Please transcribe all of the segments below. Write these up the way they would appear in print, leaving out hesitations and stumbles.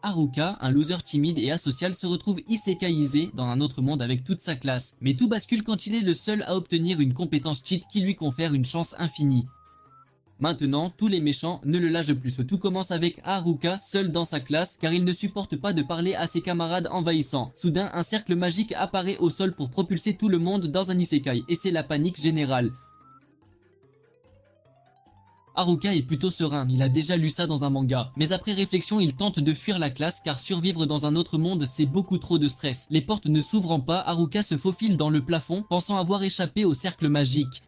Haruka, un loser timide et asocial, se retrouve isekaiisé dans un autre monde avec toute sa classe. Mais tout bascule quand il est le seul à obtenir une compétence cheat qui lui confère une chance infinie. Maintenant, tous les méchants ne le lâchent plus. Tout commence avec Haruka, seul dans sa classe, car il ne supporte pas de parler à ses camarades envahissants. Soudain, un cercle magique apparaît au sol pour propulser tout le monde dans un isekai, et c'est la panique générale. Haruka est plutôt serein, il a déjà lu ça dans un manga. Mais après réflexion, il tente de fuir la classe car survivre dans un autre monde, c'est beaucoup trop de stress. Les portes ne s'ouvrant pas, Haruka se faufile dans le plafond, pensant avoir échappé au cercle magique.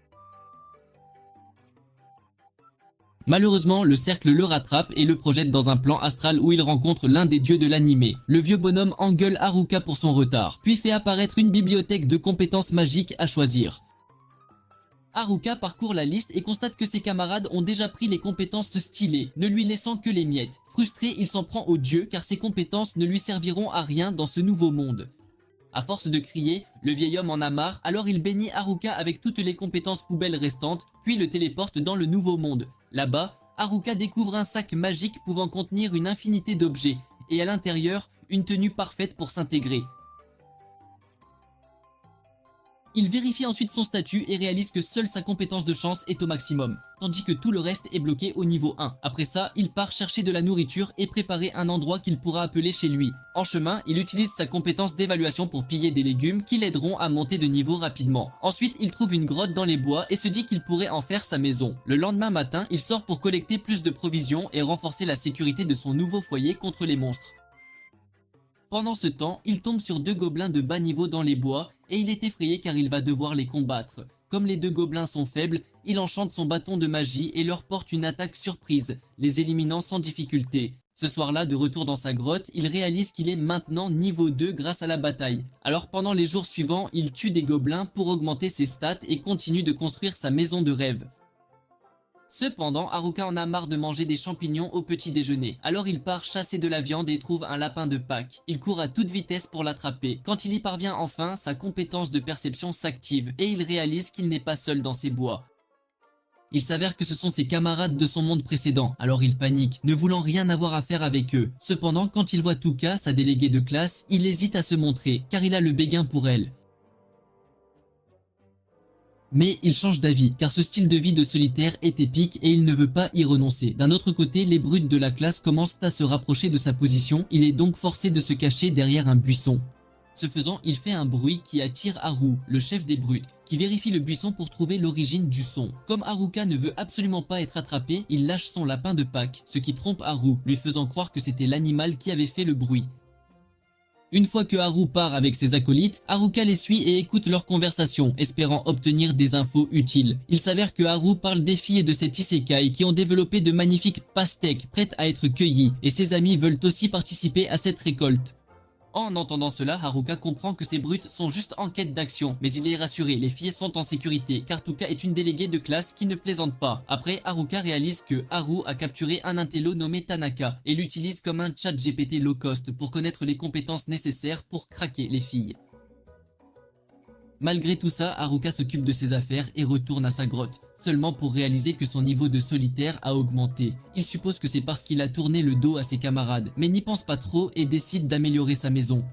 Malheureusement, le cercle le rattrape et le projette dans un plan astral où il rencontre l'un des dieux de l'anime. Le vieux bonhomme engueule Haruka pour son retard, puis fait apparaître une bibliothèque de compétences magiques à choisir. Haruka parcourt la liste et constate que ses camarades ont déjà pris les compétences stylées, ne lui laissant que les miettes. Frustré, il s'en prend au dieu car ses compétences ne lui serviront à rien dans ce nouveau monde. À force de crier, le vieil homme en a marre, alors il bénit Haruka avec toutes les compétences poubelles restantes, puis le téléporte dans le nouveau monde. Là-bas, Haruka découvre un sac magique pouvant contenir une infinité d'objets, et à l'intérieur, une tenue parfaite pour s'intégrer. Il vérifie ensuite son statut et réalise que seule sa compétence de chance est au maximum, tandis que tout le reste est bloqué au niveau 1. Après ça, il part chercher de la nourriture et préparer un endroit qu'il pourra appeler chez lui. En chemin, il utilise sa compétence d'évaluation pour piller des légumes qui l'aideront à monter de niveau rapidement. Ensuite, il trouve une grotte dans les bois et se dit qu'il pourrait en faire sa maison. Le lendemain matin, il sort pour collecter plus de provisions et renforcer la sécurité de son nouveau foyer contre les monstres. Pendant ce temps, il tombe sur deux gobelins de bas niveau dans les bois et il est effrayé car il va devoir les combattre. Comme les deux gobelins sont faibles, il enchante son bâton de magie et leur porte une attaque surprise, les éliminant sans difficulté. Ce soir-là, de retour dans sa grotte, il réalise qu'il est maintenant niveau 2 grâce à la bataille. Alors pendant les jours suivants, il tue des gobelins pour augmenter ses stats et continue de construire sa maison de rêve. Cependant, Haruka en a marre de manger des champignons au petit déjeuner. Alors il part chasser de la viande et trouve un lapin de Pâques. Il court à toute vitesse pour l'attraper. Quand il y parvient enfin, sa compétence de perception s'active et il réalise qu'il n'est pas seul dans ces bois. Il s'avère que ce sont ses camarades de son monde précédent, alors il panique, ne voulant rien avoir à faire avec eux. Cependant, quand il voit Tuka, sa déléguée de classe, il hésite à se montrer, car il a le béguin pour elle. Mais il change d'avis, car ce style de vie de solitaire est épique et il ne veut pas y renoncer. D'un autre côté, les brutes de la classe commencent à se rapprocher de sa position, il est donc forcé de se cacher derrière un buisson. Ce faisant, il fait un bruit qui attire Haru, le chef des brutes, qui vérifie le buisson pour trouver l'origine du son. Comme Haruka ne veut absolument pas être attrapé, il lâche son lapin de Pâques, ce qui trompe Haru, lui faisant croire que c'était l'animal qui avait fait le bruit. Une fois que Haru part avec ses acolytes, Haruka les suit et écoute leur conversation, espérant obtenir des infos utiles. Il s'avère que Haru parle des filles de cet isekai qui ont développé de magnifiques pastèques prêtes à être cueillies, et ses amis veulent aussi participer à cette récolte. En entendant cela, Haruka comprend que ces brutes sont juste en quête d'action, mais il est rassuré, les filles sont en sécurité, car Tuka est une déléguée de classe qui ne plaisante pas. Après, Haruka réalise que Haru a capturé un intello nommé Tanaka, et l'utilise comme un chat GPT low cost pour connaître les compétences nécessaires pour craquer les filles. Malgré tout ça, Haruka s'occupe de ses affaires et retourne à sa grotte, seulement pour réaliser que son niveau de solitaire a augmenté. Il suppose que c'est parce qu'il a tourné le dos à ses camarades, mais n'y pense pas trop et décide d'améliorer sa maison.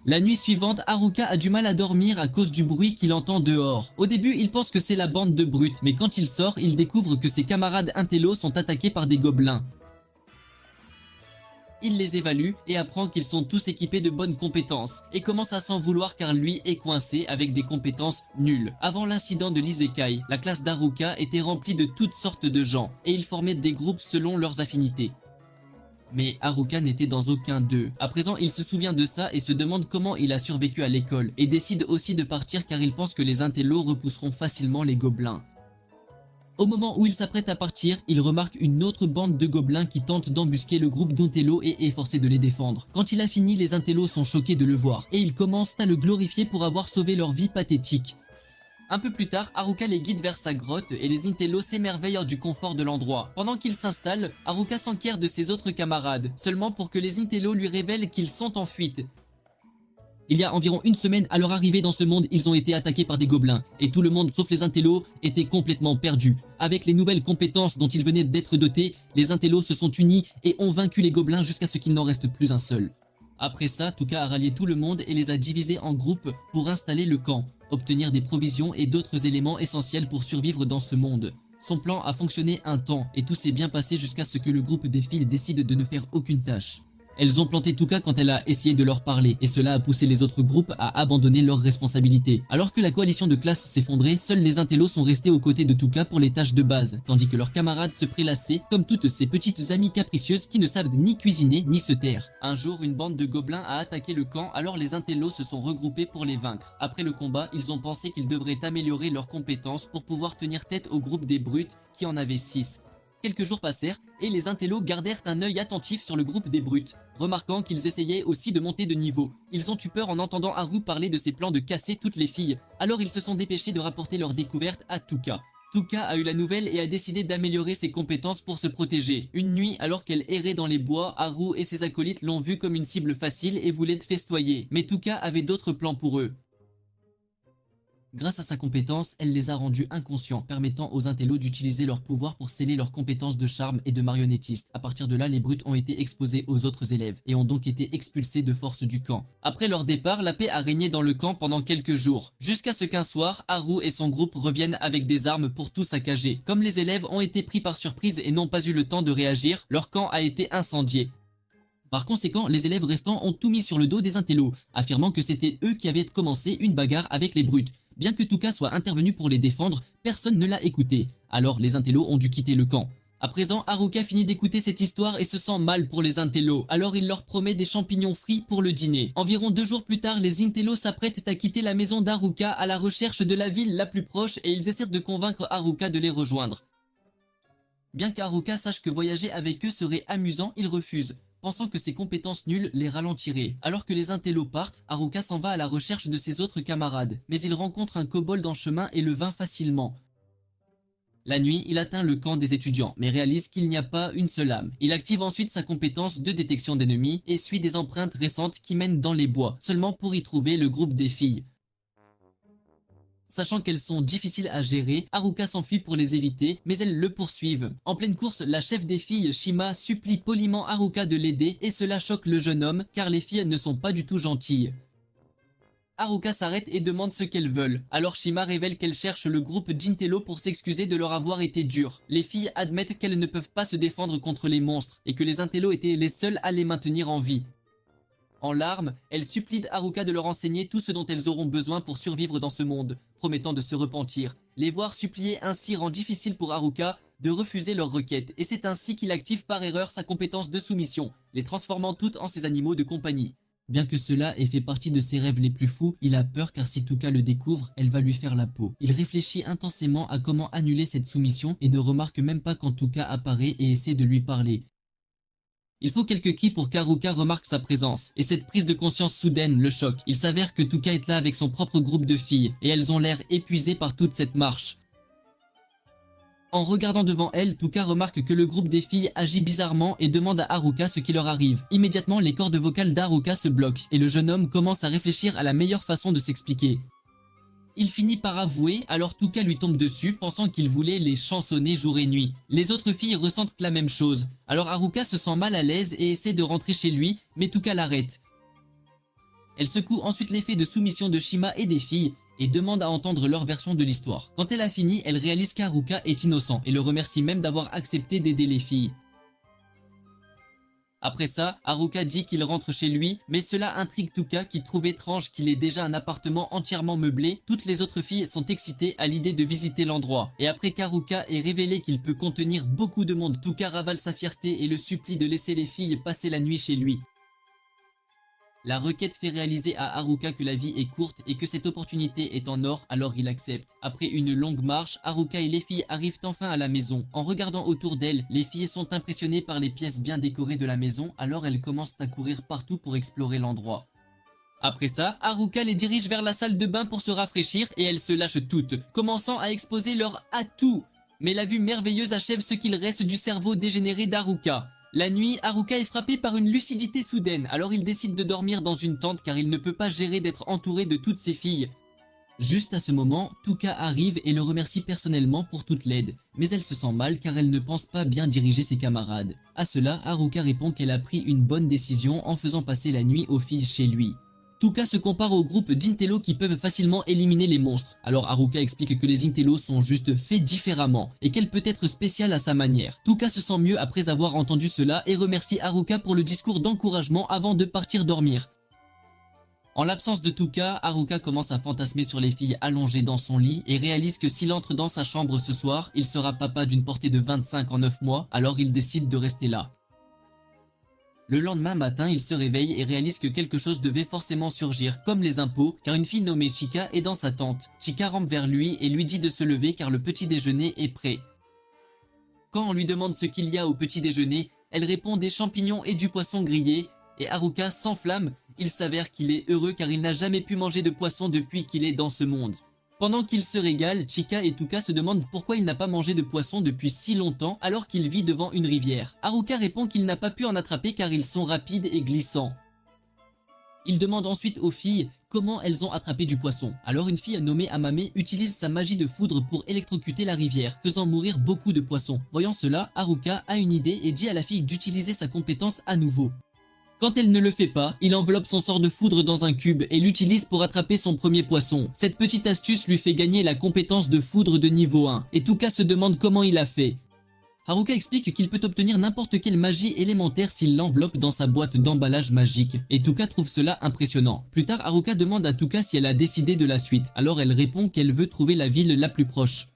La nuit suivante, Haruka a du mal à dormir à cause du bruit qu'il entend dehors. Au début, il pense que c'est la bande de brutes, mais quand il sort, il découvre que ses camarades intello sont attaqués par des gobelins. Il les évalue et apprend qu'ils sont tous équipés de bonnes compétences et commence à s'en vouloir car lui est coincé avec des compétences nulles. Avant l'incident de l'isekai, la classe d'Haruka était remplie de toutes sortes de gens et ils formaient des groupes selon leurs affinités. Mais Haruka n'était dans aucun d'eux. À présent, il se souvient de ça et se demande comment il a survécu à l'école et décide aussi de partir car il pense que les intellos repousseront facilement les gobelins. Au moment où il s'apprête à partir, il remarque une autre bande de gobelins qui tentent d'embusquer le groupe d'intellos et est forcé de les défendre. Quand il a fini, les intellos sont choqués de le voir et ils commencent à le glorifier pour avoir sauvé leur vie pathétique. Un peu plus tard, Haruka les guide vers sa grotte et les intellos s'émerveillent du confort de l'endroit. Pendant qu'il s'installe, Haruka s'enquiert de ses autres camarades, seulement pour que les intellos lui révèlent qu'ils sont en fuite. Il y a environ une semaine, à leur arrivée dans ce monde, ils ont été attaqués par des gobelins. Et tout le monde, sauf les intellos, était complètement perdu. Avec les nouvelles compétences dont ils venaient d'être dotés, les intellos se sont unis et ont vaincu les gobelins jusqu'à ce qu'il n'en reste plus un seul. Après ça, Tuka a rallié tout le monde et les a divisés en groupes pour installer le camp, obtenir des provisions et d'autres éléments essentiels pour survivre dans ce monde. Son plan a fonctionné un temps et tout s'est bien passé jusqu'à ce que le groupe des filles décide de ne faire aucune tâche. Elles ont planté Tuka quand elle a essayé de leur parler et cela a poussé les autres groupes à abandonner leurs responsabilités. Alors que la coalition de classe s'effondrait, seuls les intellos sont restés aux côtés de Tuka pour les tâches de base, tandis que leurs camarades se prélassaient comme toutes ces petites amies capricieuses qui ne savent ni cuisiner ni se taire. Un jour, une bande de gobelins a attaqué le camp, alors les intellos se sont regroupés pour les vaincre. Après le combat, ils ont pensé qu'ils devraient améliorer leurs compétences pour pouvoir tenir tête au groupe des brutes qui en avait 6. Quelques jours passèrent et les intellos gardèrent un œil attentif sur le groupe des brutes, remarquant qu'ils essayaient aussi de monter de niveau. Ils ont eu peur en entendant Haru parler de ses plans de casser toutes les filles, alors ils se sont dépêchés de rapporter leur découverte à Tuka. Tuka a eu la nouvelle et a décidé d'améliorer ses compétences pour se protéger. Une nuit, alors qu'elle errait dans les bois, Haru et ses acolytes l'ont vue comme une cible facile et voulaient festoyer, mais Tuka avait d'autres plans pour eux. Grâce à sa compétence, elle les a rendus inconscients, permettant aux intellos d'utiliser leur pouvoir pour sceller leurs compétences de charme et de marionnettiste. À partir de là, les brutes ont été exposés aux autres élèves et ont donc été expulsés de force du camp. Après leur départ, la paix a régné dans le camp pendant quelques jours, jusqu'à ce qu'un soir, Haru et son groupe reviennent avec des armes pour tout saccager. Comme les élèves ont été pris par surprise et n'ont pas eu le temps de réagir, leur camp a été incendié. Par conséquent, les élèves restants ont tout mis sur le dos des intellos, affirmant que c'était eux qui avaient commencé une bagarre avec les brutes. Bien que Tuka soit intervenu pour les défendre, personne ne l'a écouté. Alors les intellos ont dû quitter le camp. À présent, Haruka finit d'écouter cette histoire et se sent mal pour les intellos. Alors il leur promet des champignons frits pour le dîner. Environ 2 jours plus tard, les intellos s'apprêtent à quitter la maison d'Haruka à la recherche de la ville la plus proche et ils essaient de convaincre Haruka de les rejoindre. Bien qu'Haruka sache que voyager avec eux serait amusant, il refuse, pensant que ses compétences nulles les ralentiraient. Alors que les intellos partent, Haruka s'en va à la recherche de ses autres camarades, mais il rencontre un kobold en chemin et le vainc facilement. La nuit, il atteint le camp des étudiants, mais réalise qu'il n'y a pas une seule âme. Il active ensuite sa compétence de détection d'ennemis et suit des empreintes récentes qui mènent dans les bois, seulement pour y trouver le groupe des filles. Sachant qu'elles sont difficiles à gérer, Haruka s'enfuit pour les éviter, mais elles le poursuivent. En pleine course, la chef des filles, Shima, supplie poliment Haruka de l'aider et cela choque le jeune homme car les filles ne sont pas du tout gentilles. Haruka s'arrête et demande ce qu'elles veulent. Alors Shima révèle qu'elle cherche le groupe d'Intello pour s'excuser de leur avoir été dur. Les filles admettent qu'elles ne peuvent pas se défendre contre les monstres et que les Intellos étaient les seuls à les maintenir en vie. En larmes, elles supplient Haruka de leur enseigner tout ce dont elles auront besoin pour survivre dans ce monde, promettant de se repentir. Les voir supplier ainsi rend difficile pour Haruka de refuser leurs requêtes, et c'est ainsi qu'il active par erreur sa compétence de soumission, les transformant toutes en ses animaux de compagnie. Bien que cela ait fait partie de ses rêves les plus fous, il a peur car si Tuka le découvre, elle va lui faire la peau. Il réfléchit intensément à comment annuler cette soumission et ne remarque même pas quand Tuka apparaît et essaie de lui parler. Il faut quelques cris pour qu'Haruka remarque sa présence, et cette prise de conscience soudaine le choque. Il s'avère que Tuka est là avec son propre groupe de filles, et elles ont l'air épuisées par toute cette marche. En regardant devant elle, Tuka remarque que le groupe des filles agit bizarrement et demande à Haruka ce qui leur arrive. Immédiatement, les cordes vocales d'Haruka se bloquent, et le jeune homme commence à réfléchir à la meilleure façon de s'expliquer. Il finit par avouer, alors Tuka lui tombe dessus, pensant qu'il voulait les chansonner jour et nuit. Les autres filles ressentent la même chose. Alors Haruka se sent mal à l'aise et essaie de rentrer chez lui, mais Tuka l'arrête. Elle secoue ensuite l'effet de soumission de Shima et des filles, et demande à entendre leur version de l'histoire. Quand elle a fini, elle réalise qu'Haruka est innocent, et le remercie même d'avoir accepté d'aider les filles. Après ça, Haruka dit qu'il rentre chez lui, mais cela intrigue Tuka qui trouve étrange qu'il ait déjà un appartement entièrement meublé. Toutes les autres filles sont excitées à l'idée de visiter l'endroit. Et après qu'Haruka ait révélé qu'il peut contenir beaucoup de monde, Tuka ravale sa fierté et le supplie de laisser les filles passer la nuit chez lui. La requête fait réaliser à Haruka que la vie est courte et que cette opportunité est en or, alors il accepte. Après une longue marche, Haruka et les filles arrivent enfin à la maison. En regardant autour d'elles, les filles sont impressionnées par les pièces bien décorées de la maison, alors elles commencent à courir partout pour explorer l'endroit. Après ça, Haruka les dirige vers la salle de bain pour se rafraîchir et elles se lâchent toutes, commençant à exposer leur atout. Mais la vue merveilleuse achève ce qu'il reste du cerveau dégénéré d'Haruka. La nuit, Haruka est frappé par une lucidité soudaine, alors il décide de dormir dans une tente car il ne peut pas gérer d'être entouré de toutes ses filles. Juste à ce moment, Tuka arrive et le remercie personnellement pour toute l'aide, mais elle se sent mal car elle ne pense pas bien diriger ses camarades. À cela, Haruka répond qu'elle a pris une bonne décision en faisant passer la nuit aux filles chez lui. Tuka se compare au groupe d'Intello qui peuvent facilement éliminer les monstres. Alors Haruka explique que les Intello sont juste faits différemment et qu'elle peut être spéciale à sa manière. Tuka se sent mieux après avoir entendu cela et remercie Haruka pour le discours d'encouragement avant de partir dormir. En l'absence de Tuka, Haruka commence à fantasmer sur les filles allongées dans son lit et réalise que s'il entre dans sa chambre ce soir, il sera papa d'une portée de 25 en 9 mois, alors il décide de rester là. Le lendemain matin, il se réveille et réalise que quelque chose devait forcément surgir, comme les impôts, car une fille nommée Chika est dans sa tente. Chika rampe vers lui et lui dit de se lever car le petit déjeuner est prêt. Quand on lui demande ce qu'il y a au petit déjeuner, elle répond des champignons et du poisson grillé, et Haruka s'enflamme. Il s'avère qu'il est heureux car il n'a jamais pu manger de poisson depuis qu'il est dans ce monde. Pendant qu'il se régale, Chika et Tuka se demandent pourquoi il n'a pas mangé de poisson depuis si longtemps alors qu'il vit devant une rivière. Haruka répond qu'il n'a pas pu en attraper car ils sont rapides et glissants. Il demande ensuite aux filles comment elles ont attrapé du poisson. Alors une fille nommée Amame utilise sa magie de foudre pour électrocuter la rivière, faisant mourir beaucoup de poissons. Voyant cela, Haruka a une idée et dit à la fille d'utiliser sa compétence à nouveau. Quand elle ne le fait pas, il enveloppe son sort de foudre dans un cube et l'utilise pour attraper son premier poisson. Cette petite astuce lui fait gagner la compétence de foudre de niveau 1, et Tuka se demande comment il a fait. Haruka explique qu'il peut obtenir n'importe quelle magie élémentaire s'il l'enveloppe dans sa boîte d'emballage magique, et Tuka trouve cela impressionnant. Plus tard, Haruka demande à Tuka si elle a décidé de la suite, alors elle répond qu'elle veut trouver la ville la plus proche.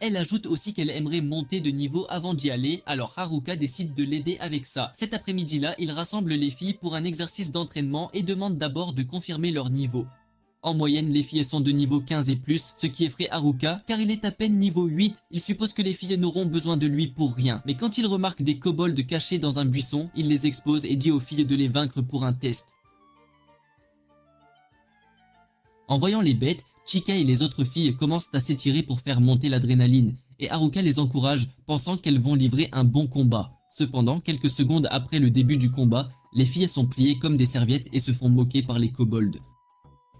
Elle ajoute aussi qu'elle aimerait monter de niveau avant d'y aller, alors Haruka décide de l'aider avec ça. Cet après-midi-là, il rassemble les filles pour un exercice d'entraînement et demande d'abord de confirmer leur niveau. En moyenne, les filles sont de niveau 15 et plus, ce qui effraie Haruka, car il est à peine niveau 8. Il suppose que les filles n'auront besoin de lui pour rien. Mais quand il remarque des kobolds cachés dans un buisson, il les expose et dit aux filles de les vaincre pour un test. En voyant les bêtes, Chika et les autres filles commencent à s'étirer pour faire monter l'adrénaline, et Haruka les encourage, pensant qu'elles vont livrer un bon combat. Cependant, quelques secondes après le début du combat, les filles sont pliées comme des serviettes et se font moquer par les kobolds.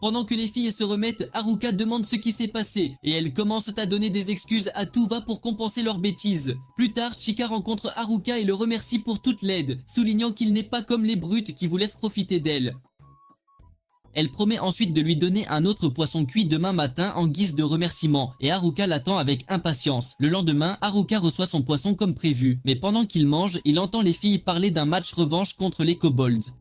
Pendant que les filles se remettent, Haruka demande ce qui s'est passé, et elles commencent à donner des excuses à tout va pour compenser leurs bêtises. Plus tard, Chika rencontre Haruka et le remercie pour toute l'aide, soulignant qu'il n'est pas comme les brutes qui vous laissent profiter d'elle. Elle promet ensuite de lui donner un autre poisson cuit demain matin en guise de remerciement, et Haruka l'attend avec impatience. Le lendemain, Haruka reçoit son poisson comme prévu, mais pendant qu'il mange, il entend les filles parler d'un match revanche contre les kobolds.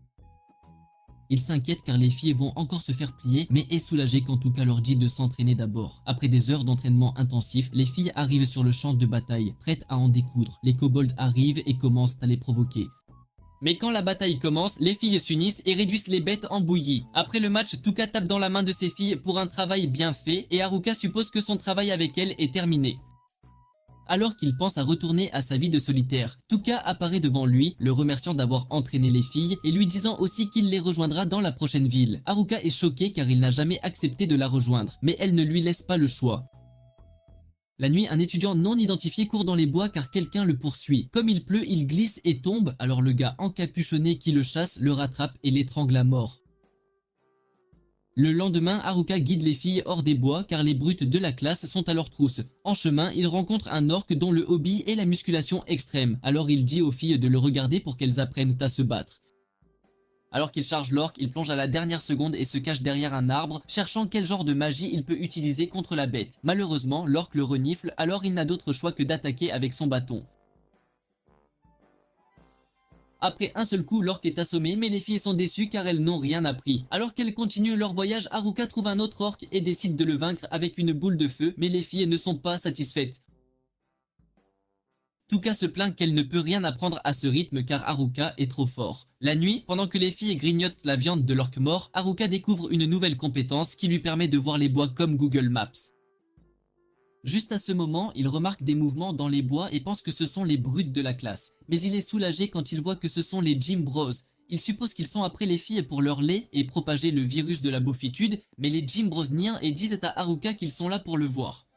Il s'inquiète car les filles vont encore se faire plier, mais est soulagé quand Tuka leur dit de s'entraîner d'abord. Après des heures d'entraînement intensif, les filles arrivent sur le champ de bataille, prêtes à en découdre. Les kobolds arrivent et commencent à les provoquer. Mais quand la bataille commence, les filles s'unissent et réduisent les bêtes en bouillie. Après le match, Tuka tape dans la main de ses filles pour un travail bien fait et Haruka suppose que son travail avec elle est terminé. Alors qu'il pense à retourner à sa vie de solitaire, Tuka apparaît devant lui, le remerciant d'avoir entraîné les filles et lui disant aussi qu'il les rejoindra dans la prochaine ville. Haruka est choqué car il n'a jamais accepté de la rejoindre, mais elle ne lui laisse pas le choix. La nuit, un étudiant non identifié court dans les bois car quelqu'un le poursuit. Comme il pleut, il glisse et tombe, alors le gars encapuchonné qui le chasse le rattrape et l'étrangle à mort. Le lendemain, Haruka guide les filles hors des bois car les brutes de la classe sont à leur trousse. En chemin, il rencontre un orc dont le hobby est la musculation extrême, alors il dit aux filles de le regarder pour qu'elles apprennent à se battre. Alors qu'il charge l'orc, il plonge à la dernière seconde et se cache derrière un arbre, cherchant quel genre de magie il peut utiliser contre la bête. Malheureusement, l'orc le renifle, alors il n'a d'autre choix que d'attaquer avec son bâton. Après un seul coup, l'orc est assommé, mais les filles sont déçues car elles n'ont rien appris. Alors qu'elles continuent leur voyage, Haruka trouve un autre orc et décide de le vaincre avec une boule de feu, mais les filles ne sont pas satisfaites. Tuka se plaint qu'elle ne peut rien apprendre à ce rythme car Haruka est trop fort. La nuit, pendant que les filles grignotent la viande de l'orc mort, Haruka découvre une nouvelle compétence qui lui permet de voir les bois comme Google Maps. Juste à ce moment, il remarque des mouvements dans les bois et pense que ce sont les brutes de la classe. Mais il est soulagé quand il voit que ce sont les Gym Bros. Il suppose qu'ils sont après les filles pour leur lait et propager le virus de la beaufitude, mais les Gym Bros nient et disent à Haruka qu'ils sont là pour le voir.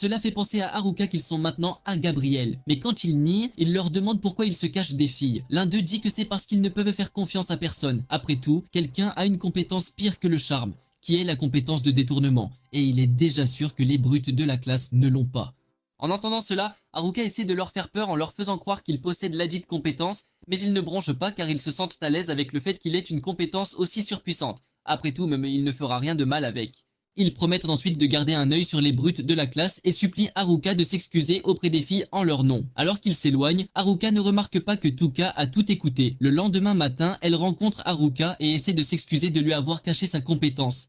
Cela fait penser à Haruka qu'ils sont maintenant à Gabriel. Mais quand ils nient, il leur demande pourquoi ils se cachent des filles. L'un d'eux dit que c'est parce qu'ils ne peuvent faire confiance à personne. Après tout, quelqu'un a une compétence pire que le charme, qui est la compétence de détournement. Et il est déjà sûr que les brutes de la classe ne l'ont pas. En entendant cela, Haruka essaie de leur faire peur en leur faisant croire qu'il possède ladite compétence, mais ils ne bronchent pas car ils se sentent à l'aise avec le fait qu'il ait une compétence aussi surpuissante. Après tout, même il ne fera rien de mal avec. Ils promettent ensuite de garder un œil sur les brutes de la classe et supplient Haruka de s'excuser auprès des filles en leur nom. Alors qu'ils s'éloignent, Haruka ne remarque pas que Tuka a tout écouté. Le lendemain matin, elle rencontre Haruka et essaie de s'excuser de lui avoir caché sa compétence.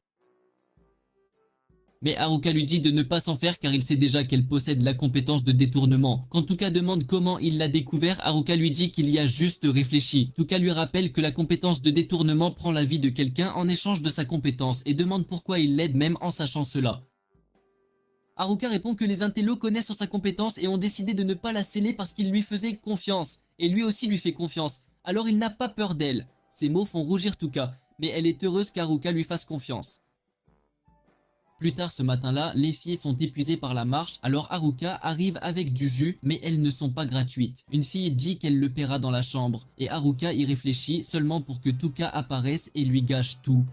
Mais Haruka lui dit de ne pas s'en faire car il sait déjà qu'elle possède la compétence de détournement. Quand Tuka demande comment il l'a découvert, Haruka lui dit qu'il y a juste réfléchi. Tuka lui rappelle que la compétence de détournement prend la vie de quelqu'un en échange de sa compétence et demande pourquoi il l'aide même en sachant cela. Haruka répond que les intellos connaissent sa compétence et ont décidé de ne pas la sceller parce qu'il lui faisait confiance. Et lui aussi lui fait confiance. Alors il n'a pas peur d'elle. Ces mots font rougir Tuka, mais elle est heureuse qu'Haruka lui fasse confiance. Plus tard ce matin-là, les filles sont épuisées par la marche, alors Haruka arrive avec du jus, mais elles ne sont pas gratuites. Une fille dit qu'elle le paiera dans la chambre, et Haruka y réfléchit seulement pour que Tuka apparaisse et lui gâche tout.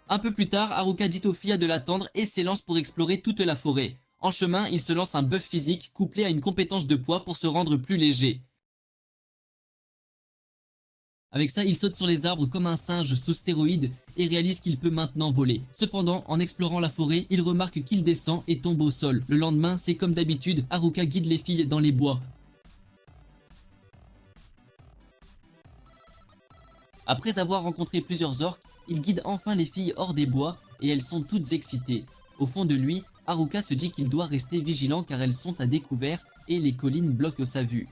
Un peu plus tard, Haruka dit aux filles de l'attendre et s'élance pour explorer toute la forêt. En chemin, il se lance un buff physique couplé à une compétence de poids pour se rendre plus léger. Avec ça, il saute sur les arbres comme un singe sous stéroïdes et réalise qu'il peut maintenant voler. Cependant, en explorant la forêt, il remarque qu'il descend et tombe au sol. Le lendemain, c'est comme d'habitude, Haruka guide les filles dans les bois. Après avoir rencontré plusieurs orques, il guide enfin les filles hors des bois et elles sont toutes excitées. Au fond de lui, Haruka se dit qu'il doit rester vigilant car elles sont à découvert et les collines bloquent sa vue.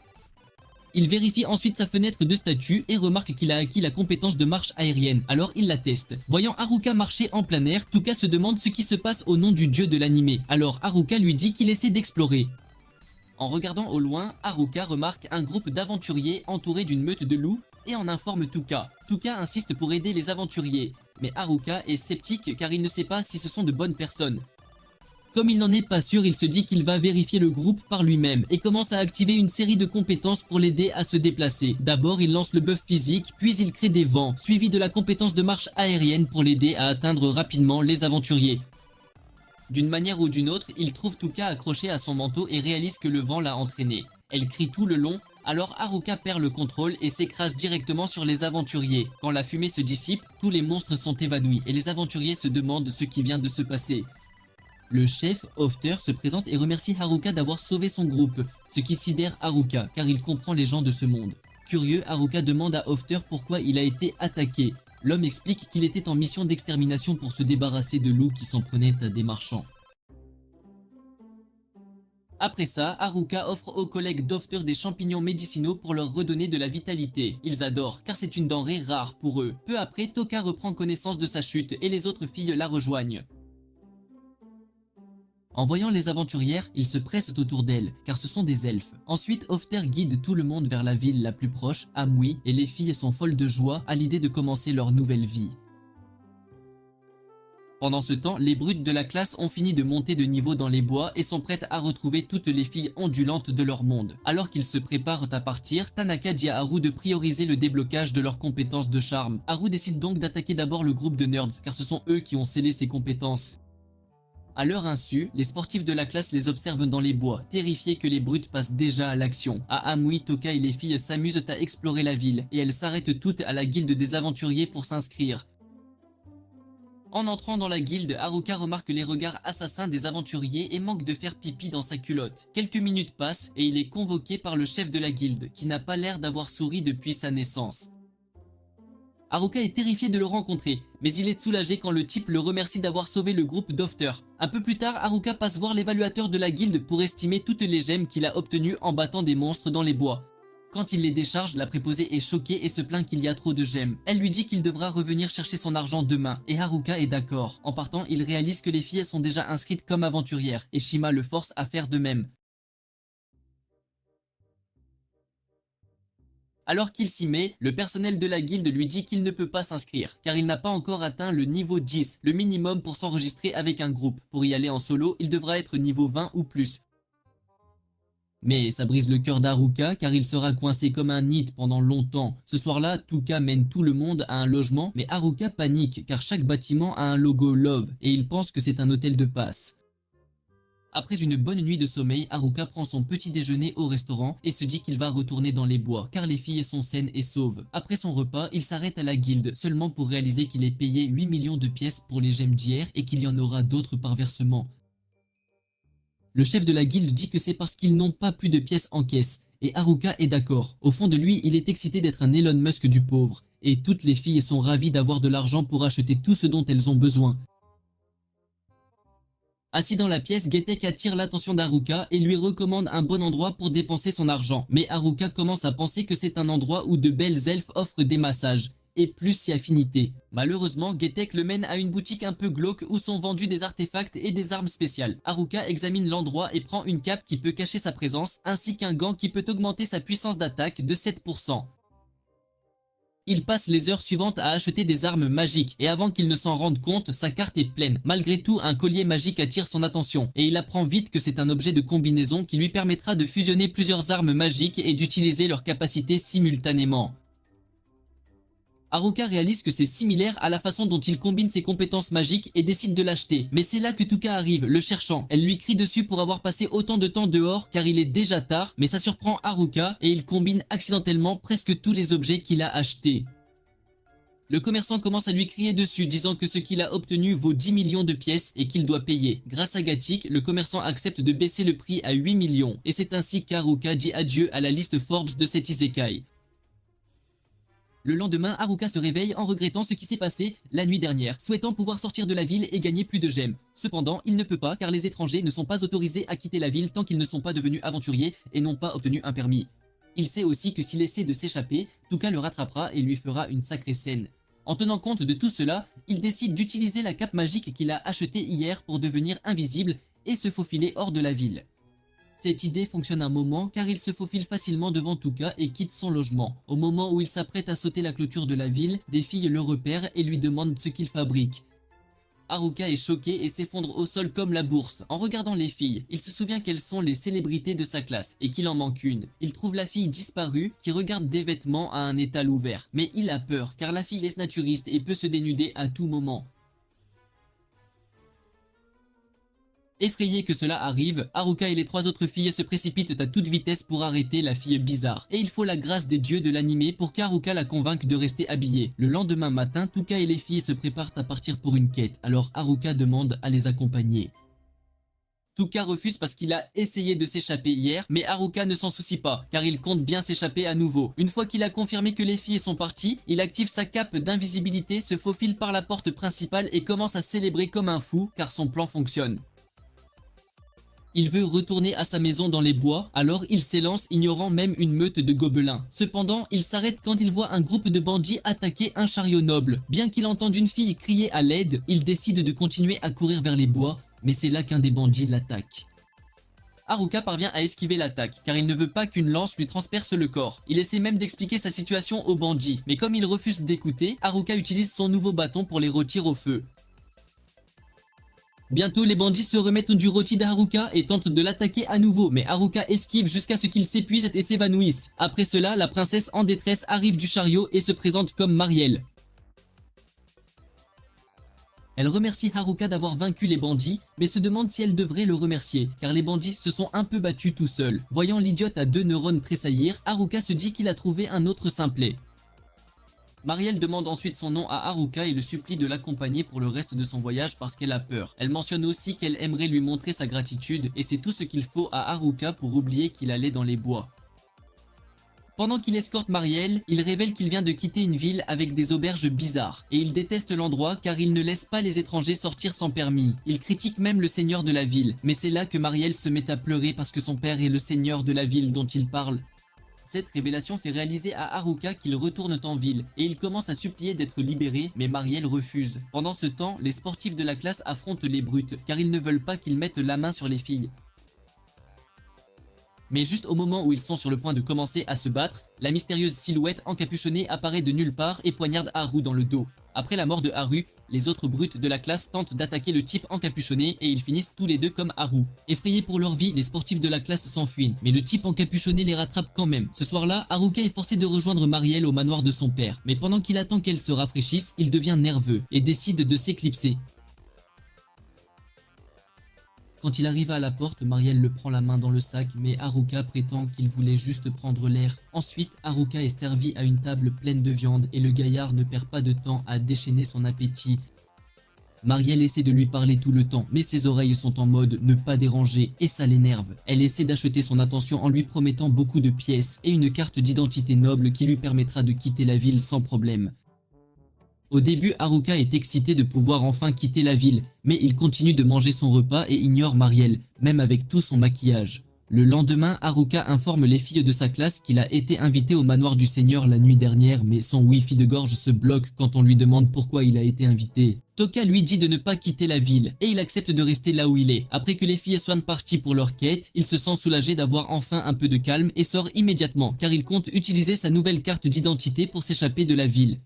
Il vérifie ensuite sa fenêtre de statue et remarque qu'il a acquis la compétence de marche aérienne, alors il la teste. Voyant Haruka marcher en plein air, Tuka se demande ce qui se passe au nom du dieu de l'anime. Alors Haruka lui dit qu'il essaie d'explorer. En regardant au loin, Haruka remarque un groupe d'aventuriers entourés d'une meute de loups et en informe Tuka. Tuka insiste pour aider les aventuriers, mais Haruka est sceptique car il ne sait pas si ce sont de bonnes personnes. Comme il n'en est pas sûr, il se dit qu'il va vérifier le groupe par lui-même et commence à activer une série de compétences pour l'aider à se déplacer. D'abord, il lance le buff physique, puis il crée des vents, suivi de la compétence de marche aérienne pour l'aider à atteindre rapidement les aventuriers. D'une manière ou d'une autre, il trouve Tuka accroché à son manteau et réalise que le vent l'a entraîné. Elle crie tout le long, alors Haruka perd le contrôle et s'écrase directement sur les aventuriers. Quand la fumée se dissipe, tous les monstres sont évanouis et les aventuriers se demandent ce qui vient de se passer. Le chef, Hofter, se présente et remercie Haruka d'avoir sauvé son groupe, ce qui sidère Haruka, car il comprend les gens de ce monde. Curieux, Haruka demande à Hofter pourquoi il a été attaqué. L'homme explique qu'il était en mission d'extermination pour se débarrasser de loups qui s'en prenaient à des marchands. Après ça, Haruka offre aux collègues d'Hofter des champignons médicinaux pour leur redonner de la vitalité. Ils adorent, car c'est une denrée rare pour eux. Peu après, Toka reprend connaissance de sa chute et les autres filles la rejoignent. En voyant les aventurières, ils se pressent autour d'elles, car ce sont des elfes. Ensuite, Hofter guide tout le monde vers la ville la plus proche, Amui, et les filles sont folles de joie à l'idée de commencer leur nouvelle vie. Pendant ce temps, les brutes de la classe ont fini de monter de niveau dans les bois et sont prêtes à retrouver toutes les filles ondulantes de leur monde. Alors qu'ils se préparent à partir, Tanaka dit à Haru de prioriser le déblocage de leurs compétences de charme. Haru décide donc d'attaquer d'abord le groupe de nerds, car ce sont eux qui ont scellé ses compétences. À leur insu, les sportifs de la classe les observent dans les bois, terrifiés que les brutes passent déjà à l'action. À Amui, Toka et les filles s'amusent à explorer la ville, et elles s'arrêtent toutes à la guilde des aventuriers pour s'inscrire. En entrant dans la guilde, Haruka remarque les regards assassins des aventuriers et manque de faire pipi dans sa culotte. Quelques minutes passent et il est convoqué par le chef de la guilde, qui n'a pas l'air d'avoir souri depuis sa naissance. Haruka est terrifié de le rencontrer, mais il est soulagé quand le type le remercie d'avoir sauvé le groupe d'Hofter. Un peu plus tard, Haruka passe voir l'évaluateur de la guilde pour estimer toutes les gemmes qu'il a obtenues en battant des monstres dans les bois. Quand il les décharge, la préposée est choquée et se plaint qu'il y a trop de gemmes. Elle lui dit qu'il devra revenir chercher son argent demain, et Haruka est d'accord. En partant, il réalise que les filles sont déjà inscrites comme aventurières, et Shima le force à faire de même. Alors qu'il s'y met, le personnel de la guilde lui dit qu'il ne peut pas s'inscrire, car il n'a pas encore atteint le niveau 10, le minimum pour s'enregistrer avec un groupe. Pour y aller en solo, il devra être niveau 20 ou plus. Mais ça brise le cœur d'Haruka car il sera coincé comme un nid pendant longtemps. Ce soir-là, Tuka mène tout le monde à un logement, mais Haruka panique car chaque bâtiment a un logo Love et il pense que c'est un hôtel de passe. Après une bonne nuit de sommeil, Haruka prend son petit déjeuner au restaurant et se dit qu'il va retourner dans les bois car les filles sont saines et sauves. Après son repas, il s'arrête à la guilde seulement pour réaliser qu'il est payé 8 millions de pièces pour les gemmes d'hier et qu'il y en aura d'autres par versement. Le chef de la guilde dit que c'est parce qu'ils n'ont pas plus de pièces en caisse, et Haruka est d'accord. Au fond de lui, il est excité d'être un Elon Musk du pauvre, et toutes les filles sont ravies d'avoir de l'argent pour acheter tout ce dont elles ont besoin. Assis dans la pièce, Getek attire l'attention d'Haruka et lui recommande un bon endroit pour dépenser son argent. Mais Haruka commence à penser que c'est un endroit où de belles elfes offrent des massages, et plus si affinité. Malheureusement, Getek le mène à une boutique un peu glauque où sont vendus des artefacts et des armes spéciales. Haruka examine l'endroit et prend une cape qui peut cacher sa présence, ainsi qu'un gant qui peut augmenter sa puissance d'attaque de 7%. Il passe les heures suivantes à acheter des armes magiques, et avant qu'il ne s'en rende compte, sa carte est pleine. Malgré tout, un collier magique attire son attention, et il apprend vite que c'est un objet de combinaison qui lui permettra de fusionner plusieurs armes magiques et d'utiliser leurs capacités simultanément. Haruka réalise que c'est similaire à la façon dont il combine ses compétences magiques et décide de l'acheter. Mais c'est là que Tuka arrive, le cherchant. Elle lui crie dessus pour avoir passé autant de temps dehors car il est déjà tard, mais ça surprend Haruka et il combine accidentellement presque tous les objets qu'il a achetés. Le commerçant commence à lui crier dessus, disant que ce qu'il a obtenu vaut 10 millions de pièces et qu'il doit payer. Grâce à Gatik, le commerçant accepte de baisser le prix à 8 millions. Et c'est ainsi qu'Haruka dit adieu à la liste Forbes de cet isekai. Le lendemain, Haruka se réveille en regrettant ce qui s'est passé la nuit dernière, souhaitant pouvoir sortir de la ville et gagner plus de gemmes. Cependant, il ne peut pas car les étrangers ne sont pas autorisés à quitter la ville tant qu'ils ne sont pas devenus aventuriers et n'ont pas obtenu un permis. Il sait aussi que s'il essaie de s'échapper, Tuka le rattrapera et lui fera une sacrée scène. En tenant compte de tout cela, il décide d'utiliser la cape magique qu'il a achetée hier pour devenir invisible et se faufiler hors de la ville. Cette idée fonctionne un moment car il se faufile facilement devant Tuka et quitte son logement. Au moment où il s'apprête à sauter la clôture de la ville, des filles le repèrent et lui demandent ce qu'il fabrique. Haruka est choqué et s'effondre au sol comme la bourse. En regardant les filles, il se souvient qu'elles sont les célébrités de sa classe et qu'il en manque une. Il trouve la fille disparue qui regarde des vêtements à un étal ouvert. Mais il a peur car la fille est naturiste et peut se dénuder à tout moment. Effrayé que cela arrive, Haruka et les trois autres filles se précipitent à toute vitesse pour arrêter la fille bizarre. Et il faut la grâce des dieux de l'anime pour qu'Haruka la convainque de rester habillée. Le lendemain matin, Tuka et les filles se préparent à partir pour une quête, alors Haruka demande à les accompagner. Tuka refuse parce qu'il a essayé de s'échapper hier, mais Haruka ne s'en soucie pas, car il compte bien s'échapper à nouveau. Une fois qu'il a confirmé que les filles sont parties, il active sa cape d'invisibilité, se faufile par la porte principale et commence à célébrer comme un fou, car son plan fonctionne. Il veut retourner à sa maison dans les bois, alors il s'élance ignorant même une meute de gobelins. Cependant, il s'arrête quand il voit un groupe de bandits attaquer un chariot noble. Bien qu'il entende une fille crier à l'aide, il décide de continuer à courir vers les bois, mais c'est là qu'un des bandits l'attaque. Haruka parvient à esquiver l'attaque, car il ne veut pas qu'une lance lui transperce le corps. Il essaie même d'expliquer sa situation aux bandits, mais comme il refuse d'écouter, Haruka utilise son nouveau bâton pour les retirer au feu. Bientôt, les bandits se remettent du rôti d'Haruka et tentent de l'attaquer à nouveau, mais Haruka esquive jusqu'à ce qu'il s'épuise et s'évanouisse. Après cela, la princesse en détresse arrive du chariot et se présente comme Marielle. Elle remercie Haruka d'avoir vaincu les bandits, mais se demande si elle devrait le remercier, car les bandits se sont un peu battus tout seuls. Voyant l'idiote à 2 neurones tressaillir, Haruka se dit qu'il a trouvé un autre simplet. Marielle demande ensuite son nom à Haruka et le supplie de l'accompagner pour le reste de son voyage parce qu'elle a peur. Elle mentionne aussi qu'elle aimerait lui montrer sa gratitude et c'est tout ce qu'il faut à Haruka pour oublier qu'il allait dans les bois. Pendant qu'il escorte Marielle, il révèle qu'il vient de quitter une ville avec des auberges bizarres et il déteste l'endroit car il ne laisse pas les étrangers sortir sans permis. Il critique même le seigneur de la ville, mais c'est là que Marielle se met à pleurer parce que son père est le seigneur de la ville dont il parle. Cette révélation fait réaliser à Haruka qu'il retourne en ville et il commence à supplier d'être libéré, mais Marielle refuse. Pendant ce temps, les sportifs de la classe affrontent les brutes car ils ne veulent pas qu'ils mettent la main sur les filles. Mais juste au moment où ils sont sur le point de commencer à se battre, la mystérieuse silhouette encapuchonnée apparaît de nulle part et poignarde Haru dans le dos. Après la mort de Haru, les autres brutes de la classe tentent d'attaquer le type encapuchonné et ils finissent tous les deux comme Haru. Effrayés pour leur vie, les sportifs de la classe s'enfuient, mais le type encapuchonné les rattrape quand même. Ce soir-là, Haruka est forcé de rejoindre Marielle au manoir de son père, mais pendant qu'il attend qu'elle se rafraîchisse, il devient nerveux et décide de s'éclipser. Quand il arrive à la porte, Marielle le prend la main dans le sac, mais Haruka prétend qu'il voulait juste prendre l'air. Ensuite, Haruka est servi à une table pleine de viande et le gaillard ne perd pas de temps à déchaîner son appétit. Marielle essaie de lui parler tout le temps, mais ses oreilles sont en mode ne pas déranger et ça l'énerve. Elle essaie d'acheter son attention en lui promettant beaucoup de pièces et une carte d'identité noble qui lui permettra de quitter la ville sans problème. Au début, Haruka est excité de pouvoir enfin quitter la ville, mais il continue de manger son repas et ignore Marielle, même avec tout son maquillage. Le lendemain, Haruka informe les filles de sa classe qu'il a été invité au manoir du Seigneur la nuit dernière, mais son wifi de gorge se bloque quand on lui demande pourquoi il a été invité. Toka lui dit de ne pas quitter la ville, et il accepte de rester là où il est. Après que les filles soient parties pour leur quête, il se sent soulagé d'avoir enfin un peu de calme et sort immédiatement, car il compte utiliser sa nouvelle carte d'identité pour s'échapper de la ville.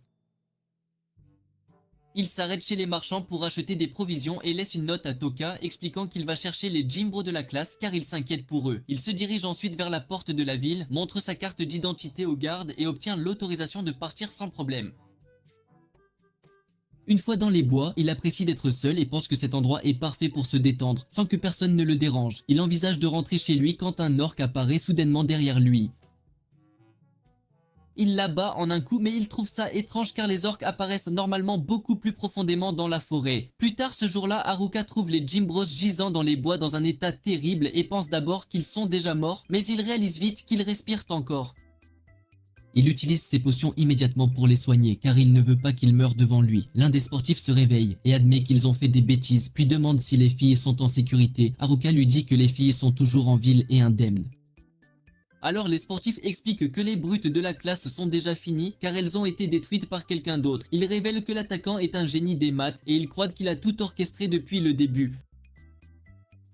Il s'arrête chez les marchands pour acheter des provisions et laisse une note à Toka expliquant qu'il va chercher les Jimbro de la classe car il s'inquiète pour eux. Il se dirige ensuite vers la porte de la ville, montre sa carte d'identité aux gardes et obtient l'autorisation de partir sans problème. Une fois dans les bois, il apprécie d'être seul et pense que cet endroit est parfait pour se détendre, sans que personne ne le dérange. Il envisage de rentrer chez lui quand un orc apparaît soudainement derrière lui. Il l'abat en un coup, mais il trouve ça étrange car les orques apparaissent normalement beaucoup plus profondément dans la forêt. Plus tard ce jour-là, Haruka trouve les Jimbros gisant dans les bois dans un état terrible et pense d'abord qu'ils sont déjà morts, mais il réalise vite qu'ils respirent encore. Il utilise ses potions immédiatement pour les soigner, car il ne veut pas qu'ils meurent devant lui. L'un des sportifs se réveille et admet qu'ils ont fait des bêtises, puis demande si les filles sont en sécurité. Haruka lui dit que les filles sont toujours en ville et indemnes. Alors les sportifs expliquent que les brutes de la classe sont déjà finies car elles ont été détruites par quelqu'un d'autre. Ils révèlent que l'attaquant est un génie des maths et ils croient qu'il a tout orchestré depuis le début.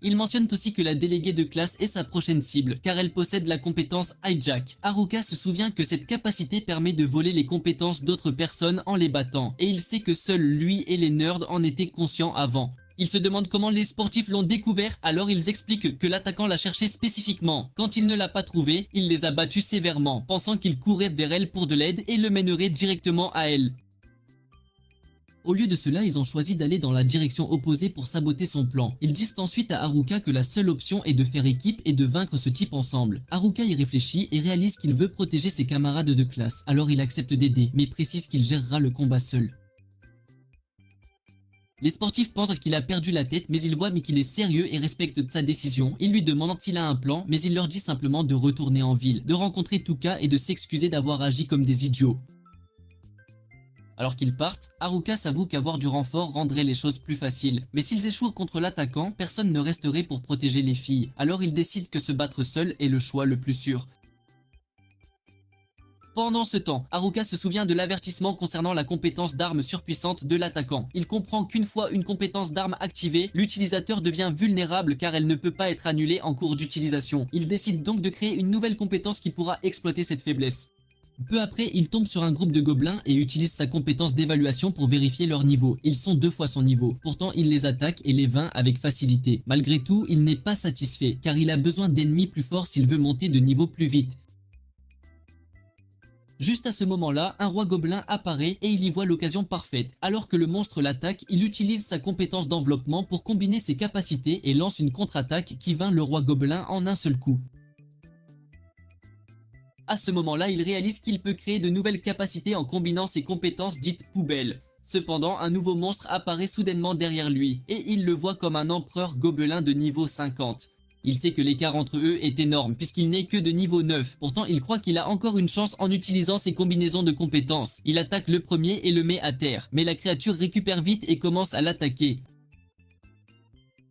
Ils mentionnent aussi que la déléguée de classe est sa prochaine cible car elle possède la compétence Hijack. Haruka se souvient que cette capacité permet de voler les compétences d'autres personnes en les battant et il sait que seuls lui et les nerds en étaient conscients avant. Il se demande comment les sportifs l'ont découvert, alors ils expliquent que l'attaquant l'a cherché spécifiquement. Quand il ne l'a pas trouvé, il les a battus sévèrement, pensant qu'il courait vers elle pour de l'aide et le mènerait directement à elle. Au lieu de cela, ils ont choisi d'aller dans la direction opposée pour saboter son plan. Ils disent ensuite à Haruka que la seule option est de faire équipe et de vaincre ce type ensemble. Haruka y réfléchit et réalise qu'il veut protéger ses camarades de classe, alors il accepte d'aider, mais précise qu'il gérera le combat seul. Les sportifs pensent qu'il a perdu la tête, mais ils voient qu'il est sérieux et respectent sa décision. Ils lui demandent s'il a un plan, mais il leur dit simplement de retourner en ville, de rencontrer Toka et de s'excuser d'avoir agi comme des idiots. Alors qu'ils partent, Haruka s'avoue qu'avoir du renfort rendrait les choses plus faciles. Mais s'ils échouent contre l'attaquant, personne ne resterait pour protéger les filles. Alors ils décident que se battre seul est le choix le plus sûr. Pendant ce temps, Haruka se souvient de l'avertissement concernant la compétence d'arme surpuissante de l'attaquant. Il comprend qu'une fois une compétence d'arme activée, l'utilisateur devient vulnérable car elle ne peut pas être annulée en cours d'utilisation. Il décide donc de créer une nouvelle compétence qui pourra exploiter cette faiblesse. Peu après, il tombe sur un groupe de gobelins et utilise sa compétence d'évaluation pour vérifier leur niveau. Ils sont 2 fois son niveau. Pourtant, il les attaque et les vainc avec facilité. Malgré tout, il n'est pas satisfait car il a besoin d'ennemis plus forts s'il veut monter de niveau plus vite. Juste à ce moment-là, un roi gobelin apparaît et il y voit l'occasion parfaite. Alors que le monstre l'attaque, il utilise sa compétence d'enveloppement pour combiner ses capacités et lance une contre-attaque qui vainc le roi gobelin en un seul coup. À ce moment-là, il réalise qu'il peut créer de nouvelles capacités en combinant ses compétences dites poubelles. Cependant, un nouveau monstre apparaît soudainement derrière lui et il le voit comme un empereur gobelin de niveau 50. Il sait que l'écart entre eux est énorme puisqu'il n'est que de niveau 9. Pourtant, il croit qu'il a encore une chance en utilisant ses combinaisons de compétences. Il attaque le premier et le met à terre, mais la créature récupère vite et commence à l'attaquer.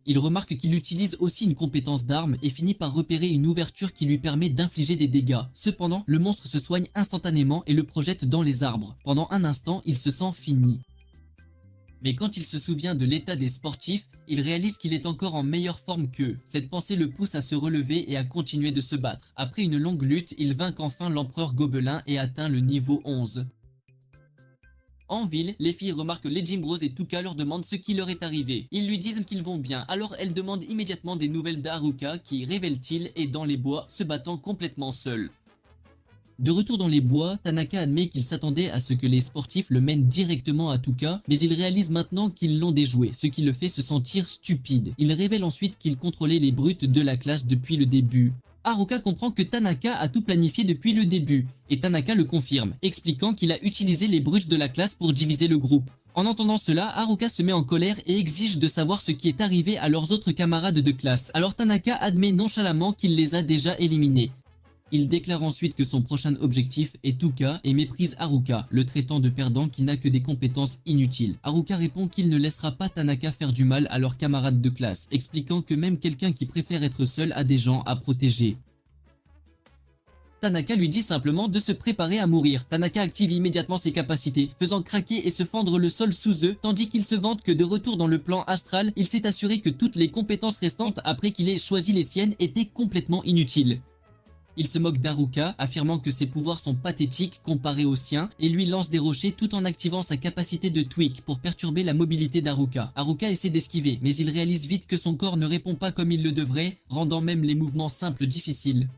Il remarque qu'il utilise aussi une compétence d'arme et finit par repérer une ouverture qui lui permet d'infliger des dégâts. Cependant, le monstre se soigne instantanément et le projette dans les arbres. Pendant un instant, il se sent fini. Mais quand il se souvient de l'état des sportifs, il réalise qu'il est encore en meilleure forme qu'eux. Cette pensée le pousse à se relever et à continuer de se battre. Après une longue lutte, il vainc enfin l'empereur Gobelin et atteint le niveau 11. En ville, les filles remarquent les Jim Bros et Tuka leur demandent ce qui leur est arrivé. Ils lui disent qu'ils vont bien, alors elles demandent immédiatement des nouvelles d'Haruka qui, révèle-t-il, est dans les bois, se battant complètement seul. De retour dans les bois, Tanaka admet qu'il s'attendait à ce que les sportifs le mènent directement à Tuka, mais il réalise maintenant qu'ils l'ont déjoué, ce qui le fait se sentir stupide. Il révèle ensuite qu'il contrôlait les brutes de la classe depuis le début. Haruka comprend que Tanaka a tout planifié depuis le début, et Tanaka le confirme, expliquant qu'il a utilisé les brutes de la classe pour diviser le groupe. En entendant cela, Haruka se met en colère et exige de savoir ce qui est arrivé à leurs autres camarades de classe. Alors Tanaka admet nonchalamment qu'il les a déjà éliminés. Il déclare ensuite que son prochain objectif est Tuka et méprise Haruka, le traitant de perdant qui n'a que des compétences inutiles. Haruka répond qu'il ne laissera pas Tanaka faire du mal à leurs camarades de classe, expliquant que même quelqu'un qui préfère être seul a des gens à protéger. Tanaka lui dit simplement de se préparer à mourir. Tanaka active immédiatement ses capacités, faisant craquer et se fendre le sol sous eux, tandis qu'il se vante que de retour dans le plan astral, il s'est assuré que toutes les compétences restantes après qu'il ait choisi les siennes étaient complètement inutiles. Il se moque d'Haruka, affirmant que ses pouvoirs sont pathétiques comparés aux siens, et lui lance des rochers tout en activant sa capacité de tweak pour perturber la mobilité d'Haruka. Haruka essaie d'esquiver, mais il réalise vite que son corps ne répond pas comme il le devrait, rendant même les mouvements simples difficiles.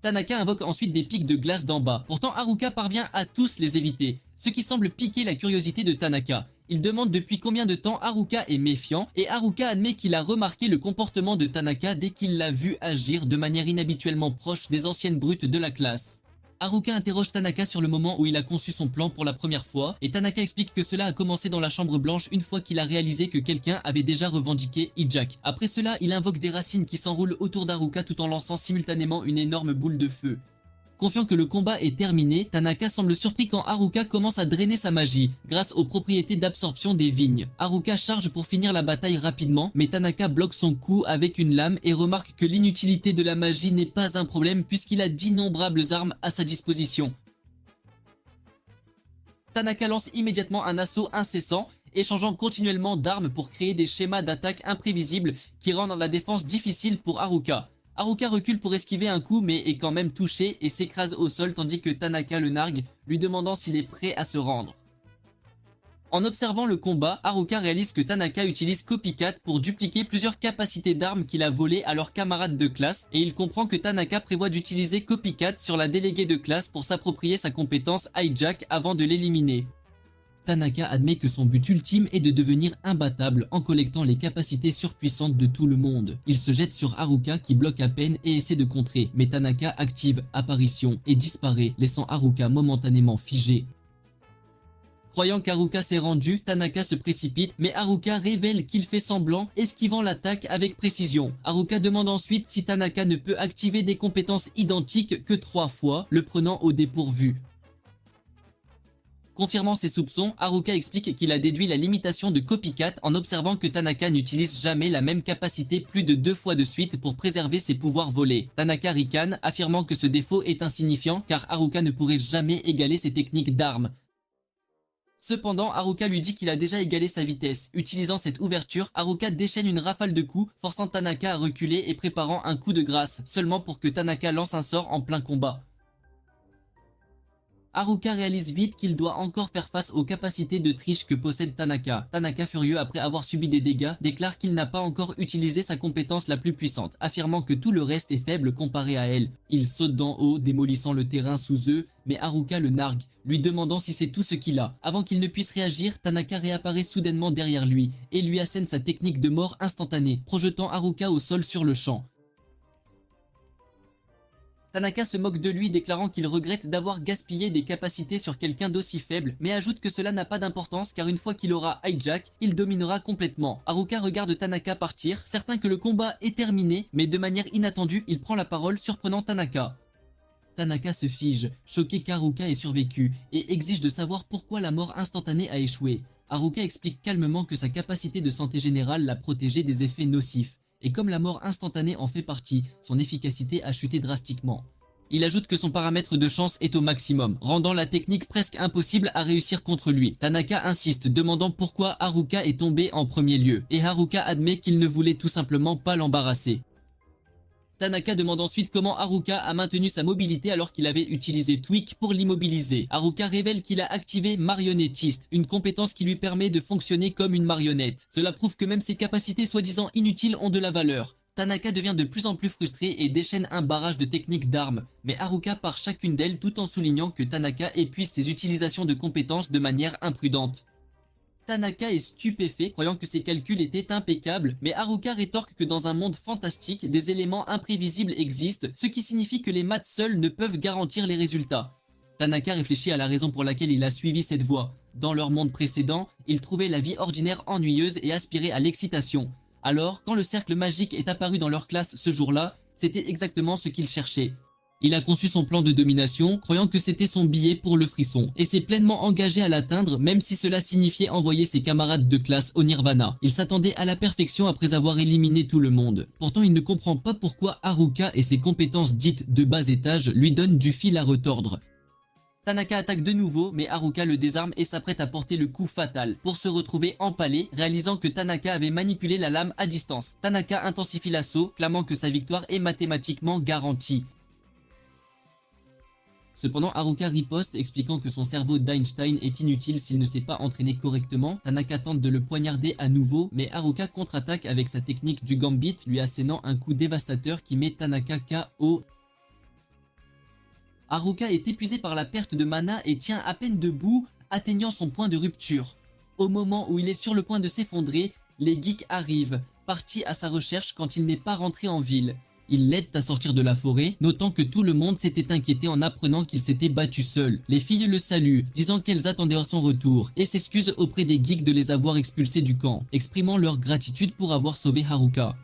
Tanaka invoque ensuite des pics de glace d'en bas, pourtant Haruka parvient à tous les éviter, ce qui semble piquer la curiosité de Tanaka. Il demande depuis combien de temps Haruka est méfiant, et Haruka admet qu'il a remarqué le comportement de Tanaka dès qu'il l'a vu agir de manière inhabituellement proche des anciennes brutes de la classe. Haruka interroge Tanaka sur le moment où il a conçu son plan pour la première fois, et Tanaka explique que cela a commencé dans la chambre blanche une fois qu'il a réalisé que quelqu'un avait déjà revendiqué Hijack. Après cela, il invoque des racines qui s'enroulent autour d'Haruka tout en lançant simultanément une énorme boule de feu. Confiant que le combat est terminé, Tanaka semble surpris quand Haruka commence à drainer sa magie, grâce aux propriétés d'absorption des vignes. Haruka charge pour finir la bataille rapidement, mais Tanaka bloque son coup avec une lame et remarque que l'inutilité de la magie n'est pas un problème puisqu'il a d'innombrables armes à sa disposition. Tanaka lance immédiatement un assaut incessant, échangeant continuellement d'armes pour créer des schémas d'attaque imprévisibles qui rendent la défense difficile pour Haruka. Haruka recule pour esquiver un coup mais est quand même touché et s'écrase au sol tandis que Tanaka le nargue, lui demandant s'il est prêt à se rendre. En observant le combat, Haruka réalise que Tanaka utilise Copycat pour dupliquer plusieurs capacités d'armes qu'il a volées à leurs camarades de classe et il comprend que Tanaka prévoit d'utiliser Copycat sur la déléguée de classe pour s'approprier sa compétence Hijack avant de l'éliminer. Tanaka admet que son but ultime est de devenir imbattable en collectant les capacités surpuissantes de tout le monde. Il se jette sur Haruka qui bloque à peine et essaie de contrer, mais Tanaka active Apparition et disparaît, laissant Haruka momentanément figé. Croyant qu'Haruka s'est rendu, Tanaka se précipite, mais Haruka révèle qu'il fait semblant, esquivant l'attaque avec précision. Haruka demande ensuite si Tanaka ne peut activer des compétences identiques que 3 fois, le prenant au dépourvu. Confirmant ses soupçons, Haruka explique qu'il a déduit la limitation de Copycat en observant que Tanaka n'utilise jamais la même capacité plus de 2 fois de suite pour préserver ses pouvoirs volés. Tanaka ricane, affirmant que ce défaut est insignifiant car Haruka ne pourrait jamais égaler ses techniques d'armes. Cependant, Haruka lui dit qu'il a déjà égalé sa vitesse. Utilisant cette ouverture, Haruka déchaîne une rafale de coups, forçant Tanaka à reculer et préparant un coup de grâce, seulement pour que Tanaka lance un sort en plein combat. Haruka réalise vite qu'il doit encore faire face aux capacités de triche que possède Tanaka. Tanaka, furieux après avoir subi des dégâts, déclare qu'il n'a pas encore utilisé sa compétence la plus puissante, affirmant que tout le reste est faible comparé à elle. Il saute d'en haut, démolissant le terrain sous eux, mais Haruka le nargue, lui demandant si c'est tout ce qu'il a. Avant qu'il ne puisse réagir, Tanaka réapparaît soudainement derrière lui et lui assène sa technique de mort instantanée, projetant Haruka au sol sur le champ. Tanaka se moque de lui, déclarant qu'il regrette d'avoir gaspillé des capacités sur quelqu'un d'aussi faible, mais ajoute que cela n'a pas d'importance car une fois qu'il aura Hijack, il dominera complètement. Haruka regarde Tanaka partir, certain que le combat est terminé, mais de manière inattendue, il prend la parole, surprenant Tanaka. Tanaka se fige, choqué qu'Haruka ait survécu, et exige de savoir pourquoi la mort instantanée a échoué. Haruka explique calmement que sa capacité de santé générale l'a protégé des effets nocifs. Et comme la mort instantanée en fait partie, son efficacité a chuté drastiquement. Il ajoute que son paramètre de chance est au maximum, rendant la technique presque impossible à réussir contre lui. Tanaka insiste, demandant pourquoi Haruka est tombé en premier lieu, et Haruka admet qu'il ne voulait tout simplement pas l'embarrasser. Tanaka demande ensuite comment Haruka a maintenu sa mobilité alors qu'il avait utilisé Tweak pour l'immobiliser. Haruka révèle qu'il a activé Marionnettiste, une compétence qui lui permet de fonctionner comme une marionnette. Cela prouve que même ses capacités soi-disant inutiles ont de la valeur. Tanaka devient de plus en plus frustré et déchaîne un barrage de techniques d'armes, mais Haruka part chacune d'elles tout en soulignant que Tanaka épuise ses utilisations de compétences de manière imprudente. Tanaka est stupéfait, croyant que ses calculs étaient impeccables, mais Haruka rétorque que dans un monde fantastique, des éléments imprévisibles existent, ce qui signifie que les maths seuls ne peuvent garantir les résultats. Tanaka réfléchit à la raison pour laquelle il a suivi cette voie. Dans leur monde précédent, il trouvait la vie ordinaire ennuyeuse et aspirait à l'excitation. Alors, quand le cercle magique est apparu dans leur classe ce jour-là, c'était exactement ce qu'il cherchait. Il a conçu son plan de domination, croyant que c'était son billet pour le frisson, et s'est pleinement engagé à l'atteindre, même si cela signifiait envoyer ses camarades de classe au Nirvana. Il s'attendait à la perfection après avoir éliminé tout le monde. Pourtant, il ne comprend pas pourquoi Haruka et ses compétences dites de bas étage lui donnent du fil à retordre. Tanaka attaque de nouveau, mais Haruka le désarme et s'apprête à porter le coup fatal, pour se retrouver empalé, réalisant que Tanaka avait manipulé la lame à distance. Tanaka intensifie l'assaut, clamant que sa victoire est mathématiquement garantie. Cependant, Haruka riposte, expliquant que son cerveau d'Einstein est inutile s'il ne s'est pas entraîné correctement. Tanaka tente de le poignarder à nouveau, mais Haruka contre-attaque avec sa technique du Gambit, lui assénant un coup dévastateur qui met Tanaka KO. Haruka est épuisé par la perte de mana et tient à peine debout, atteignant son point de rupture. Au moment où il est sur le point de s'effondrer, les geeks arrivent, partis à sa recherche quand il n'est pas rentré en ville. Ils l'aident à sortir de la forêt, notant que tout le monde s'était inquiété en apprenant qu'il s'était battu seul. Les filles le saluent, disant qu'elles attendaient à son retour, et s'excusent auprès des geeks de les avoir expulsés du camp, exprimant leur gratitude pour avoir sauvé Haruka.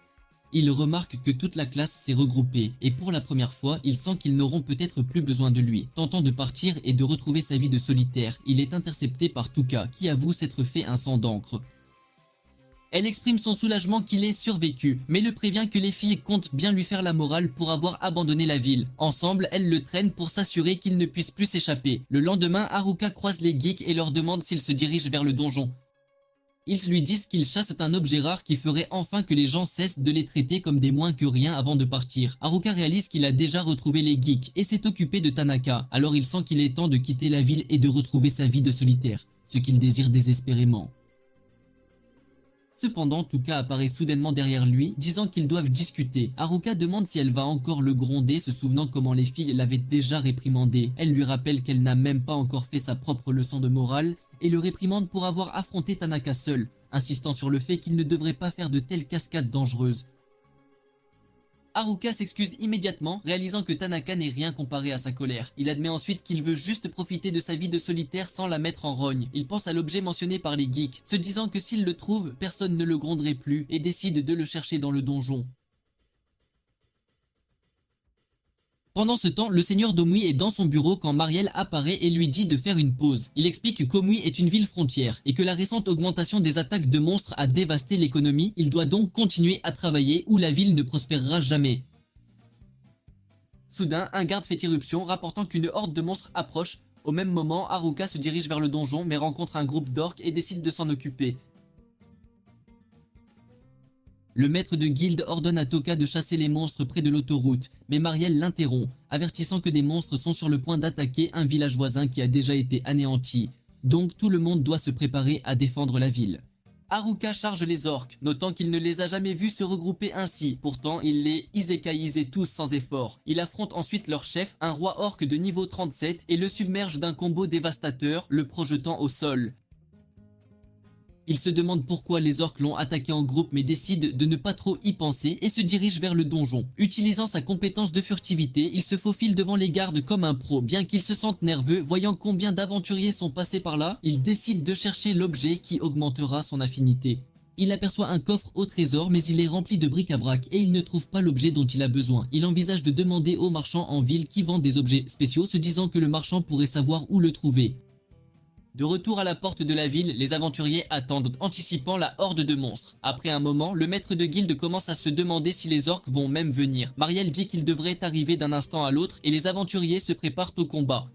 Il remarque que toute la classe s'est regroupée, et pour la première fois, il sent qu'ils n'auront peut-être plus besoin de lui. Tentant de partir et de retrouver sa vie de solitaire, il est intercepté par Tuka, qui avoue s'être fait un sang d'encre. Elle exprime son soulagement qu'il ait survécu, mais le prévient que les filles comptent bien lui faire la morale pour avoir abandonné la ville. Ensemble, elles le traînent pour s'assurer qu'il ne puisse plus s'échapper. Le lendemain, Haruka croise les geeks et leur demande s'ils se dirigent vers le donjon. Ils lui disent qu'ils chassent un objet rare qui ferait enfin que les gens cessent de les traiter comme des moins que rien avant de partir. Haruka réalise qu'il a déjà retrouvé les geeks et s'est occupé de Tanaka, alors il sent qu'il est temps de quitter la ville et de retrouver sa vie de solitaire, ce qu'il désire désespérément. Cependant, Tuka apparaît soudainement derrière lui, disant qu'ils doivent discuter. Haruka demande si elle va encore le gronder, se souvenant comment les filles l'avaient déjà réprimandé. Elle lui rappelle qu'elle n'a même pas encore fait sa propre leçon de morale, et le réprimande pour avoir affronté Tanaka seul, insistant sur le fait qu'il ne devrait pas faire de telles cascades dangereuses. Haruka s'excuse immédiatement, réalisant que Tanaka n'est rien comparé à sa colère. Il admet ensuite qu'il veut juste profiter de sa vie de solitaire sans la mettre en rogne. Il pense à l'objet mentionné par les geeks, se disant que s'il le trouve, personne ne le gronderait plus, et décide de le chercher dans le donjon. Pendant ce temps, le seigneur d'Omui est dans son bureau quand Mariel apparaît et lui dit de faire une pause. Il explique qu'Omui est une ville frontière et que la récente augmentation des attaques de monstres a dévasté l'économie. Il doit donc continuer à travailler ou la ville ne prospérera jamais. Soudain, un garde fait irruption, rapportant qu'une horde de monstres approche. Au même moment, Haruka se dirige vers le donjon mais rencontre un groupe d'orques et décide de s'en occuper. Le maître de guilde ordonne à Toka de chasser les monstres près de l'autoroute, mais Mariel l'interrompt, avertissant que des monstres sont sur le point d'attaquer un village voisin qui a déjà été anéanti. Donc tout le monde doit se préparer à défendre la ville. Haruka charge les orques, notant qu'il ne les a jamais vus se regrouper ainsi. Pourtant, il les isekaiisait tous sans effort. Il affronte ensuite leur chef, un roi orc de niveau 37, et le submerge d'un combo dévastateur, le projetant au sol. Il se demande pourquoi les orques l'ont attaqué en groupe mais décide de ne pas trop y penser et se dirige vers le donjon. Utilisant sa compétence de furtivité, il se faufile devant les gardes comme un pro. Bien qu'il se sente nerveux, voyant combien d'aventuriers sont passés par là, il décide de chercher l'objet qui augmentera son affinité. Il aperçoit un coffre au trésor mais il est rempli de bric-à-brac et il ne trouve pas l'objet dont il a besoin. Il envisage de demander aux marchands en ville qui vendent des objets spéciaux, se disant que le marchand pourrait savoir où le trouver. De retour à la porte de la ville, les aventuriers attendent, anticipant la horde de monstres. Après un moment, le maître de guilde commence à se demander si les orques vont même venir. Mariel dit qu'il devrait arriver d'un instant à l'autre et les aventuriers se préparent au combat.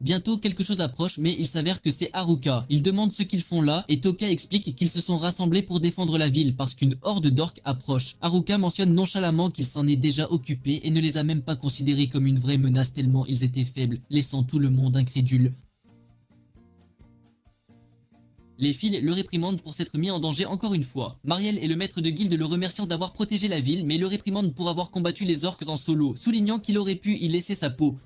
Bientôt, quelque chose approche, mais il s'avère que c'est Haruka. Il demande ce qu'ils font là, et Toka explique qu'ils se sont rassemblés pour défendre la ville, parce qu'une horde d'orques approche. Haruka mentionne nonchalamment qu'il s'en est déjà occupé, et ne les a même pas considérés comme une vraie menace tellement ils étaient faibles, laissant tout le monde incrédule. Les filles le réprimandent pour s'être mis en danger encore une fois. Mariel et le maître de guilde le remerciant d'avoir protégé la ville, mais le réprimandent pour avoir combattu les orques en solo, soulignant qu'il aurait pu y laisser sa peau.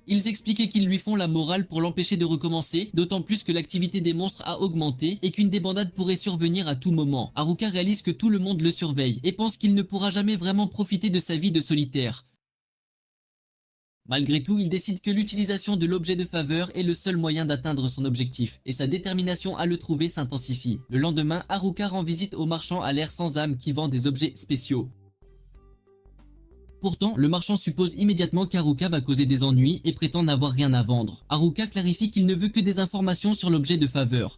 Ils expliquent qu'ils lui font la morale pour l'empêcher de recommencer, d'autant plus que l'activité des monstres a augmenté et qu'une débandade pourrait survenir à tout moment. Haruka réalise que tout le monde le surveille et pense qu'il ne pourra jamais vraiment profiter de sa vie de solitaire. Malgré tout, il décide que l'utilisation de l'objet de faveur est le seul moyen d'atteindre son objectif, et sa détermination à le trouver s'intensifie. Le lendemain, Haruka rend visite au marchand à l'air sans âme qui vend des objets spéciaux. Pourtant, le marchand suppose immédiatement qu'Haruka va causer des ennuis et prétend n'avoir rien à vendre. Haruka clarifie qu'il ne veut que des informations sur l'objet de faveur.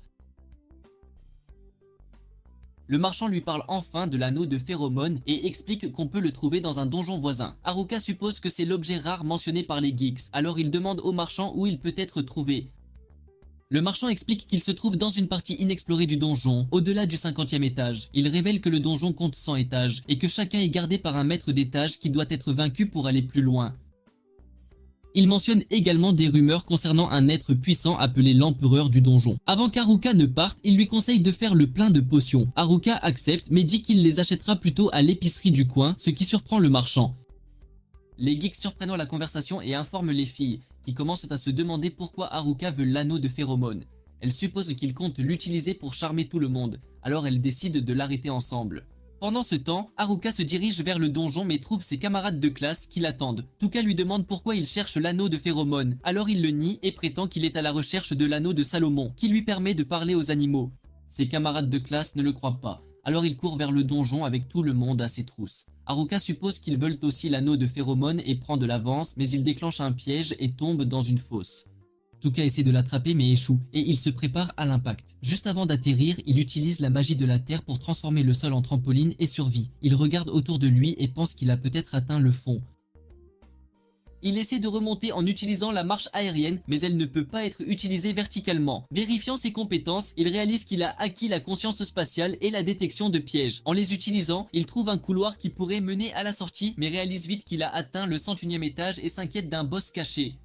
Le marchand lui parle enfin de l'anneau de phéromone et explique qu'on peut le trouver dans un donjon voisin. Haruka suppose que c'est l'objet rare mentionné par les geeks, alors il demande au marchand où il peut être trouvé. Le marchand explique qu'il se trouve dans une partie inexplorée du donjon, au-delà du 50e étage. Il révèle que le donjon compte 100 étages, et que chacun est gardé par un maître d'étage qui doit être vaincu pour aller plus loin. Il mentionne également des rumeurs concernant un être puissant appelé l'empereur du donjon. Avant qu'Haruka ne parte, il lui conseille de faire le plein de potions. Haruka accepte, mais dit qu'il les achètera plutôt à l'épicerie du coin, ce qui surprend le marchand. Les geeks surprennent la conversation et informent les filles, qui commencent à se demander pourquoi Haruka veut l'anneau de phéromone. Elles supposent qu'il compte l'utiliser pour charmer tout le monde, alors elles décident de l'arrêter ensemble. Pendant ce temps, Haruka se dirige vers le donjon mais trouve ses camarades de classe qui l'attendent. Touka lui demande pourquoi il cherche l'anneau de phéromone, alors il le nie et prétend qu'il est à la recherche de l'anneau de Salomon, qui lui permet de parler aux animaux. Ses camarades de classe ne le croient pas, alors il court vers le donjon avec tout le monde à ses trousses. Haruka suppose qu'ils veulent aussi l'anneau de phéromone et prend de l'avance, mais il déclenche un piège et tombe dans une fosse. Touka essaie de l'attraper mais échoue, et il se prépare à l'impact. Juste avant d'atterrir, il utilise la magie de la terre pour transformer le sol en trampoline et survit. Il regarde autour de lui et pense qu'il a peut-être atteint le fond. Il essaie de remonter en utilisant la marche aérienne, mais elle ne peut pas être utilisée verticalement. Vérifiant ses compétences, il réalise qu'il a acquis la conscience spatiale et la détection de pièges. En les utilisant, il trouve un couloir qui pourrait mener à la sortie, mais réalise vite qu'il a atteint le 101e étage et s'inquiète d'un boss caché.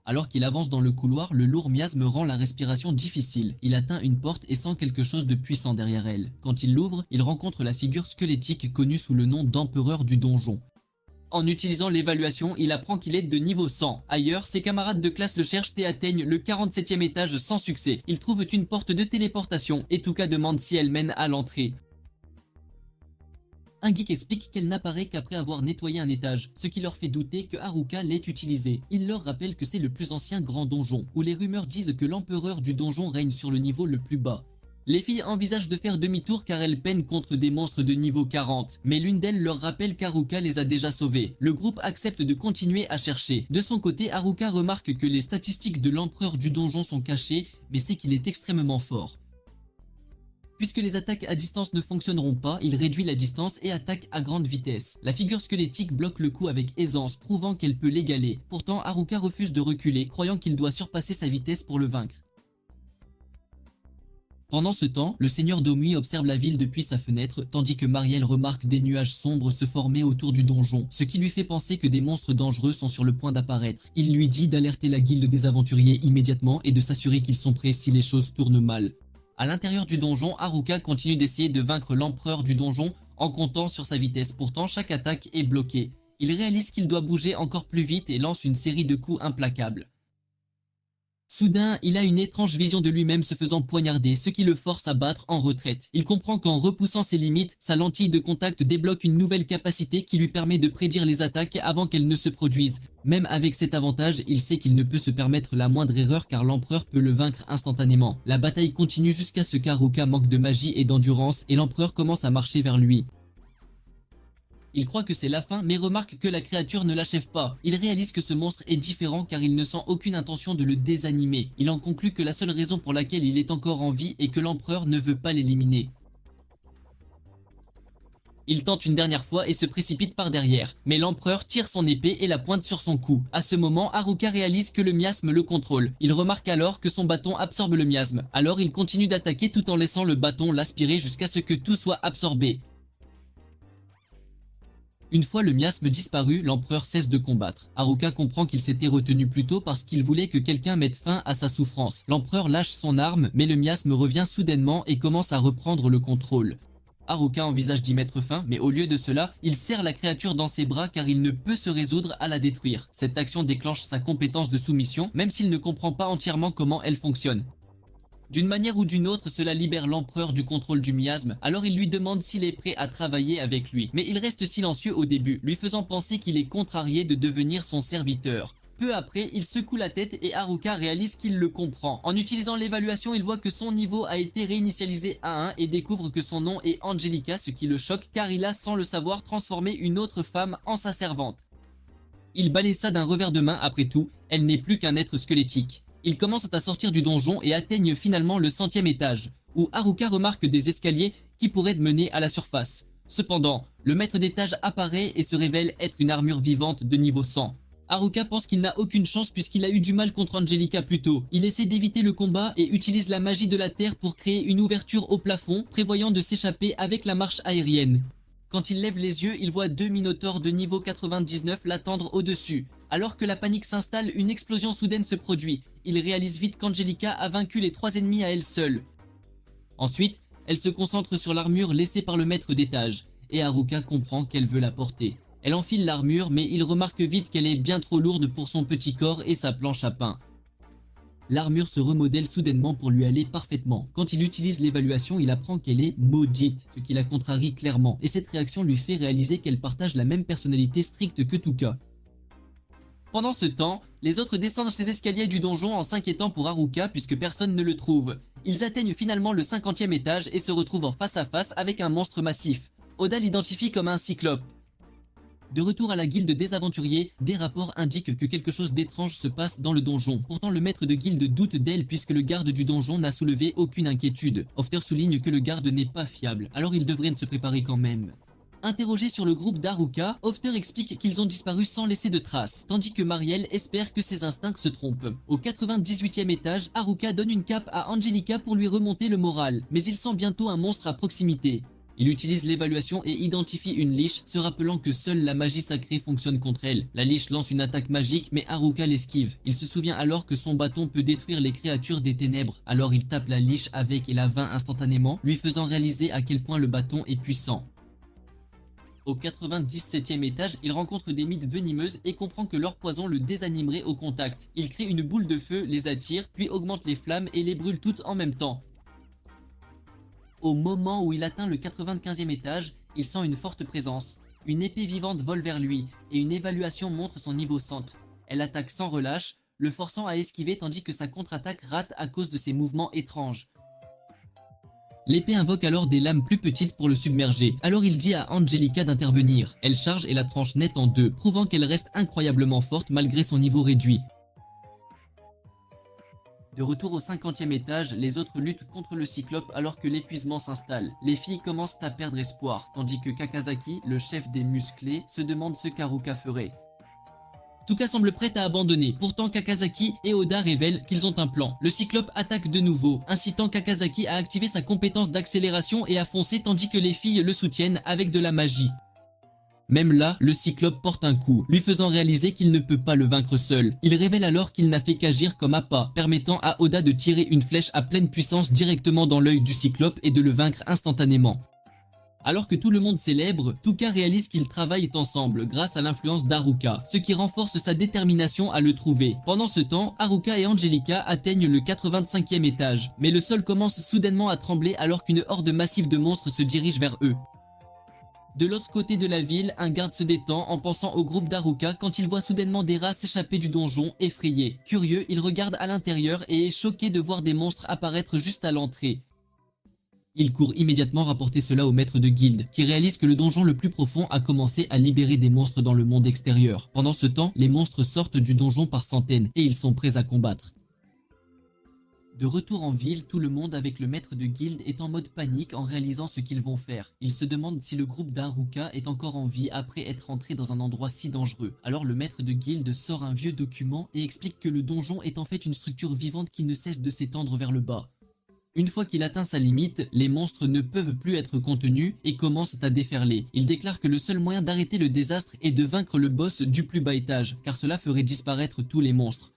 Alors qu'il avance dans le couloir, le lourd miasme rend la respiration difficile. Il atteint une porte et sent quelque chose de puissant derrière elle. Quand il l'ouvre, il rencontre la figure squelettique connue sous le nom d'empereur du donjon. En utilisant l'évaluation, il apprend qu'il est de niveau 100. Ailleurs, ses camarades de classe le cherchent et atteignent le 47e étage sans succès. Ils trouvent une porte de téléportation et Touka demande si elle mène à l'entrée. Un geek explique qu'elle n'apparaît qu'après avoir nettoyé un étage, ce qui leur fait douter que Haruka l'ait utilisé. Il leur rappelle que c'est le plus ancien grand donjon, où les rumeurs disent que l'empereur du donjon règne sur le niveau le plus bas. Les filles envisagent de faire demi-tour car elles peinent contre des monstres de niveau 40, mais l'une d'elles leur rappelle qu'Haruka les a déjà sauvés. Le groupe accepte de continuer à chercher. De son côté, Haruka remarque que les statistiques de l'empereur du donjon sont cachées, mais sait qu'il est extrêmement fort. Puisque les attaques à distance ne fonctionneront pas, il réduit la distance et attaque à grande vitesse. La figure squelettique bloque le coup avec aisance, prouvant qu'elle peut l'égaler. Pourtant, Haruka refuse de reculer, croyant qu'il doit surpasser sa vitesse pour le vaincre. Pendant ce temps, le seigneur d'Omui observe la ville depuis sa fenêtre, tandis que Mariel remarque des nuages sombres se former autour du donjon, ce qui lui fait penser que des monstres dangereux sont sur le point d'apparaître. Il lui dit d'alerter la guilde des aventuriers immédiatement et de s'assurer qu'ils sont prêts si les choses tournent mal. À l'intérieur du donjon, Haruka continue d'essayer de vaincre l'empereur du donjon en comptant sur sa vitesse. Pourtant, chaque attaque est bloquée. Il réalise qu'il doit bouger encore plus vite et lance une série de coups implacables. Soudain, il a une étrange vision de lui-même se faisant poignarder, ce qui le force à battre en retraite. Il comprend qu'en repoussant ses limites, sa lentille de contact débloque une nouvelle capacité qui lui permet de prédire les attaques avant qu'elles ne se produisent. Même avec cet avantage, il sait qu'il ne peut se permettre la moindre erreur car l'empereur peut le vaincre instantanément. La bataille continue jusqu'à ce qu'Haruka manque de magie et d'endurance et l'empereur commence à marcher vers lui. Il croit que c'est la fin mais remarque que la créature ne l'achève pas. Il réalise que ce monstre est différent car il ne sent aucune intention de le désanimer. Il en conclut que la seule raison pour laquelle il est encore en vie est que l'empereur ne veut pas l'éliminer. Il tente une dernière fois et se précipite par derrière, mais l'empereur tire son épée et la pointe sur son cou. À ce moment, Haruka réalise que le miasme le contrôle. Il remarque alors que son bâton absorbe le miasme. Alors il continue d'attaquer tout en laissant le bâton l'aspirer jusqu'à ce que tout soit absorbé. Une fois le miasme disparu, l'empereur cesse de combattre. Haruka comprend qu'il s'était retenu plus tôt parce qu'il voulait que quelqu'un mette fin à sa souffrance. L'empereur lâche son arme, mais le miasme revient soudainement et commence à reprendre le contrôle. Haruka envisage d'y mettre fin, mais au lieu de cela, il serre la créature dans ses bras car il ne peut se résoudre à la détruire. Cette action déclenche sa compétence de soumission, même s'il ne comprend pas entièrement comment elle fonctionne. D'une manière ou d'une autre, cela libère l'empereur du contrôle du miasme, alors il lui demande s'il est prêt à travailler avec lui. Mais il reste silencieux au début, lui faisant penser qu'il est contrarié de devenir son serviteur. Peu après, il secoue la tête et Haruka réalise qu'il le comprend. En utilisant l'évaluation, il voit que son niveau a été réinitialisé à 1 et découvre que son nom est Angelica, ce qui le choque car il a, sans le savoir, transformé une autre femme en sa servante. Il balaye ça d'un revers de main, après tout, elle n'est plus qu'un être squelettique. Ils commencent à sortir du donjon et atteignent finalement le 100e étage, où Haruka remarque des escaliers qui pourraient mener à la surface. Cependant, le maître d'étage apparaît et se révèle être une armure vivante de niveau 100. Haruka pense qu'il n'a aucune chance puisqu'il a eu du mal contre Angelica plus tôt. Il essaie d'éviter le combat et utilise la magie de la terre pour créer une ouverture au plafond, prévoyant de s'échapper avec la marche aérienne. Quand il lève les yeux, il voit 2 minotaures de niveau 99 l'attendre au-dessus. Alors que la panique s'installe, une explosion soudaine se produit. Il réalise vite qu'Angelica a vaincu les 3 ennemis à elle seule. Ensuite, elle se concentre sur l'armure laissée par le maître d'étage, et Haruka comprend qu'elle veut la porter. Elle enfile l'armure, mais il remarque vite qu'elle est bien trop lourde pour son petit corps et sa planche à pain. L'armure se remodèle soudainement pour lui aller parfaitement. Quand il utilise l'évaluation, il apprend qu'elle est maudite, ce qui la contrarie clairement, et cette réaction lui fait réaliser qu'elle partage la même personnalité stricte que Tuka. Pendant ce temps, les autres descendent les escaliers du donjon en s'inquiétant pour Haruka puisque personne ne le trouve. Ils atteignent finalement le 50e étage et se retrouvent en face à face avec un monstre massif. Oda l'identifie comme un cyclope. De retour à la guilde des aventuriers, des rapports indiquent que quelque chose d'étrange se passe dans le donjon. Pourtant le maître de guilde doute d'elle puisque le garde du donjon n'a soulevé aucune inquiétude. Hofter souligne que le garde n'est pas fiable, alors il devrait se préparer quand même. Interrogé sur le groupe d'Haruka, Hofter explique qu'ils ont disparu sans laisser de traces, tandis que Mariel espère que ses instincts se trompent. Au 98e étage, Haruka donne une cape à Angelica pour lui remonter le moral, mais il sent bientôt un monstre à proximité. Il utilise l'évaluation et identifie une liche, se rappelant que seule la magie sacrée fonctionne contre elle. La liche lance une attaque magique, mais Haruka l'esquive. Il se souvient alors que son bâton peut détruire les créatures des ténèbres. Alors il tape la liche avec et la vainc instantanément, lui faisant réaliser à quel point le bâton est puissant. Au 97e étage, il rencontre des mythes venimeuses et comprend que leur poison le désanimerait au contact. Il crée une boule de feu, les attire, puis augmente les flammes et les brûle toutes en même temps. Au moment où il atteint le 95e étage, il sent une forte présence. Une épée vivante vole vers lui et une évaluation montre son niveau 100. Elle attaque sans relâche, le forçant à esquiver tandis que sa contre-attaque rate à cause de ses mouvements étranges. L'épée invoque alors des lames plus petites pour le submerger, alors il dit à Angelica d'intervenir. Elle charge et la tranche net en deux, prouvant qu'elle reste incroyablement forte malgré son niveau réduit. De retour au 50e étage, les autres luttent contre le cyclope alors que l'épuisement s'installe. Les filles commencent à perdre espoir, tandis que Kakazaki, le chef des musclés, se demande ce qu'Haruka ferait. Tuka semble prête à abandonner, pourtant Kakazaki et Oda révèlent qu'ils ont un plan. Le cyclope attaque de nouveau, incitant Kakazaki à activer sa compétence d'accélération et à foncer tandis que les filles le soutiennent avec de la magie. Même là, le cyclope porte un coup, lui faisant réaliser qu'il ne peut pas le vaincre seul. Il révèle alors qu'il n'a fait qu'agir comme appât, permettant à Oda de tirer une flèche à pleine puissance directement dans l'œil du cyclope et de le vaincre instantanément. Alors que tout le monde célèbre, Tuka réalise qu'ils travaillent ensemble grâce à l'influence d'Haruka, ce qui renforce sa détermination à le trouver. Pendant ce temps, Haruka et Angelica atteignent le 85e étage, mais le sol commence soudainement à trembler alors qu'une horde massive de monstres se dirige vers eux. De l'autre côté de la ville, un garde se détend en pensant au groupe d'Haruka quand il voit soudainement des rats s'échapper du donjon, effrayé. Curieux, il regarde à l'intérieur et est choqué de voir des monstres apparaître juste à l'entrée. Il court immédiatement rapporter cela au maître de guilde, qui réalise que le donjon le plus profond a commencé à libérer des monstres dans le monde extérieur. Pendant ce temps, les monstres sortent du donjon par centaines, et ils sont prêts à combattre. De retour en ville, tout le monde avec le maître de guilde est en mode panique en réalisant ce qu'ils vont faire. Ils se demandent si le groupe d'Haruka est encore en vie après être entré dans un endroit si dangereux. Alors le maître de guilde sort un vieux document et explique que le donjon est en fait une structure vivante qui ne cesse de s'étendre vers le bas. Une fois qu'il atteint sa limite, les monstres ne peuvent plus être contenus et commencent à déferler. Il déclare que le seul moyen d'arrêter le désastre est de vaincre le boss du plus bas étage, car cela ferait disparaître tous les monstres.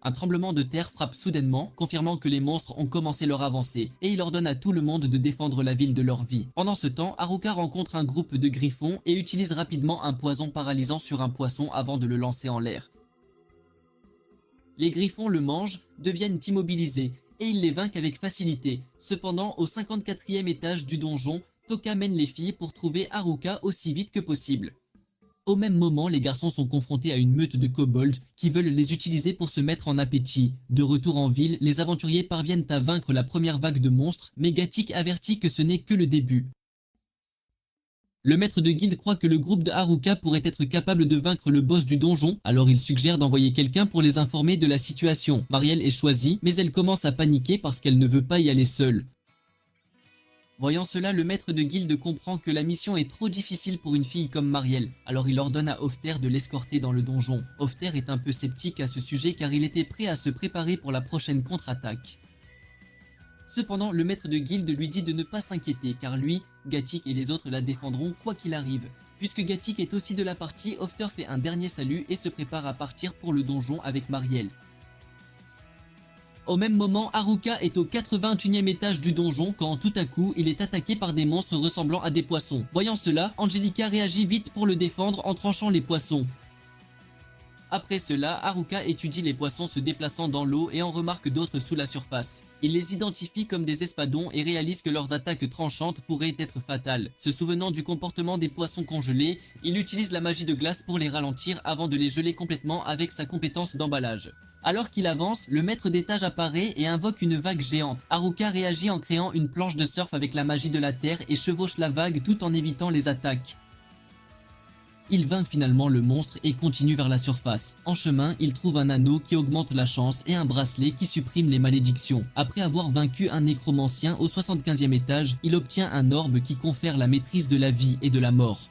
Un tremblement de terre frappe soudainement, confirmant que les monstres ont commencé leur avancée, et il ordonne à tout le monde de défendre la ville de leur vie. Pendant ce temps, Haruka rencontre un groupe de griffons et utilise rapidement un poison paralysant sur un poisson avant de le lancer en l'air. Les griffons le mangent, deviennent immobilisés, et il les vainc avec facilité. Cependant, au 54e étage du donjon, Toka mène les filles pour trouver Haruka aussi vite que possible. Au même moment, les garçons sont confrontés à une meute de kobolds qui veulent les utiliser pour se mettre en appétit. De retour en ville, les aventuriers parviennent à vaincre la première vague de monstres, mais Gatik avertit que ce n'est que le début. Le maître de guilde croit que le groupe de Haruka pourrait être capable de vaincre le boss du donjon, alors il suggère d'envoyer quelqu'un pour les informer de la situation. Marielle est choisie, mais elle commence à paniquer parce qu'elle ne veut pas y aller seule. Voyant cela, le maître de guilde comprend que la mission est trop difficile pour une fille comme Marielle, alors il ordonne à Hofter de l'escorter dans le donjon. Hofter est un peu sceptique à ce sujet car il était prêt à se préparer pour la prochaine contre-attaque. Cependant, le maître de guilde lui dit de ne pas s'inquiéter car lui, Gatik et les autres la défendront quoi qu'il arrive. Puisque Gatik est aussi de la partie, Hofter fait un dernier salut et se prépare à partir pour le donjon avec Marielle. Au même moment, Haruka est au 81e étage du donjon quand tout à coup, il est attaqué par des monstres ressemblant à des poissons. Voyant cela, Angelica réagit vite pour le défendre en tranchant les poissons. Après cela, Haruka étudie les poissons se déplaçant dans l'eau et en remarque d'autres sous la surface. Il les identifie comme des espadons et réalise que leurs attaques tranchantes pourraient être fatales. Se souvenant du comportement des poissons congelés, il utilise la magie de glace pour les ralentir avant de les geler complètement avec sa compétence d'emballage. Alors qu'il avance, le maître d'étage apparaît et invoque une vague géante. Haruka réagit en créant une planche de surf avec la magie de la terre et chevauche la vague tout en évitant les attaques. Il vainc finalement le monstre et continue vers la surface. En chemin, il trouve un anneau qui augmente la chance et un bracelet qui supprime les malédictions. Après avoir vaincu un nécromancien au 75e étage, il obtient un orbe qui confère la maîtrise de la vie et de la mort.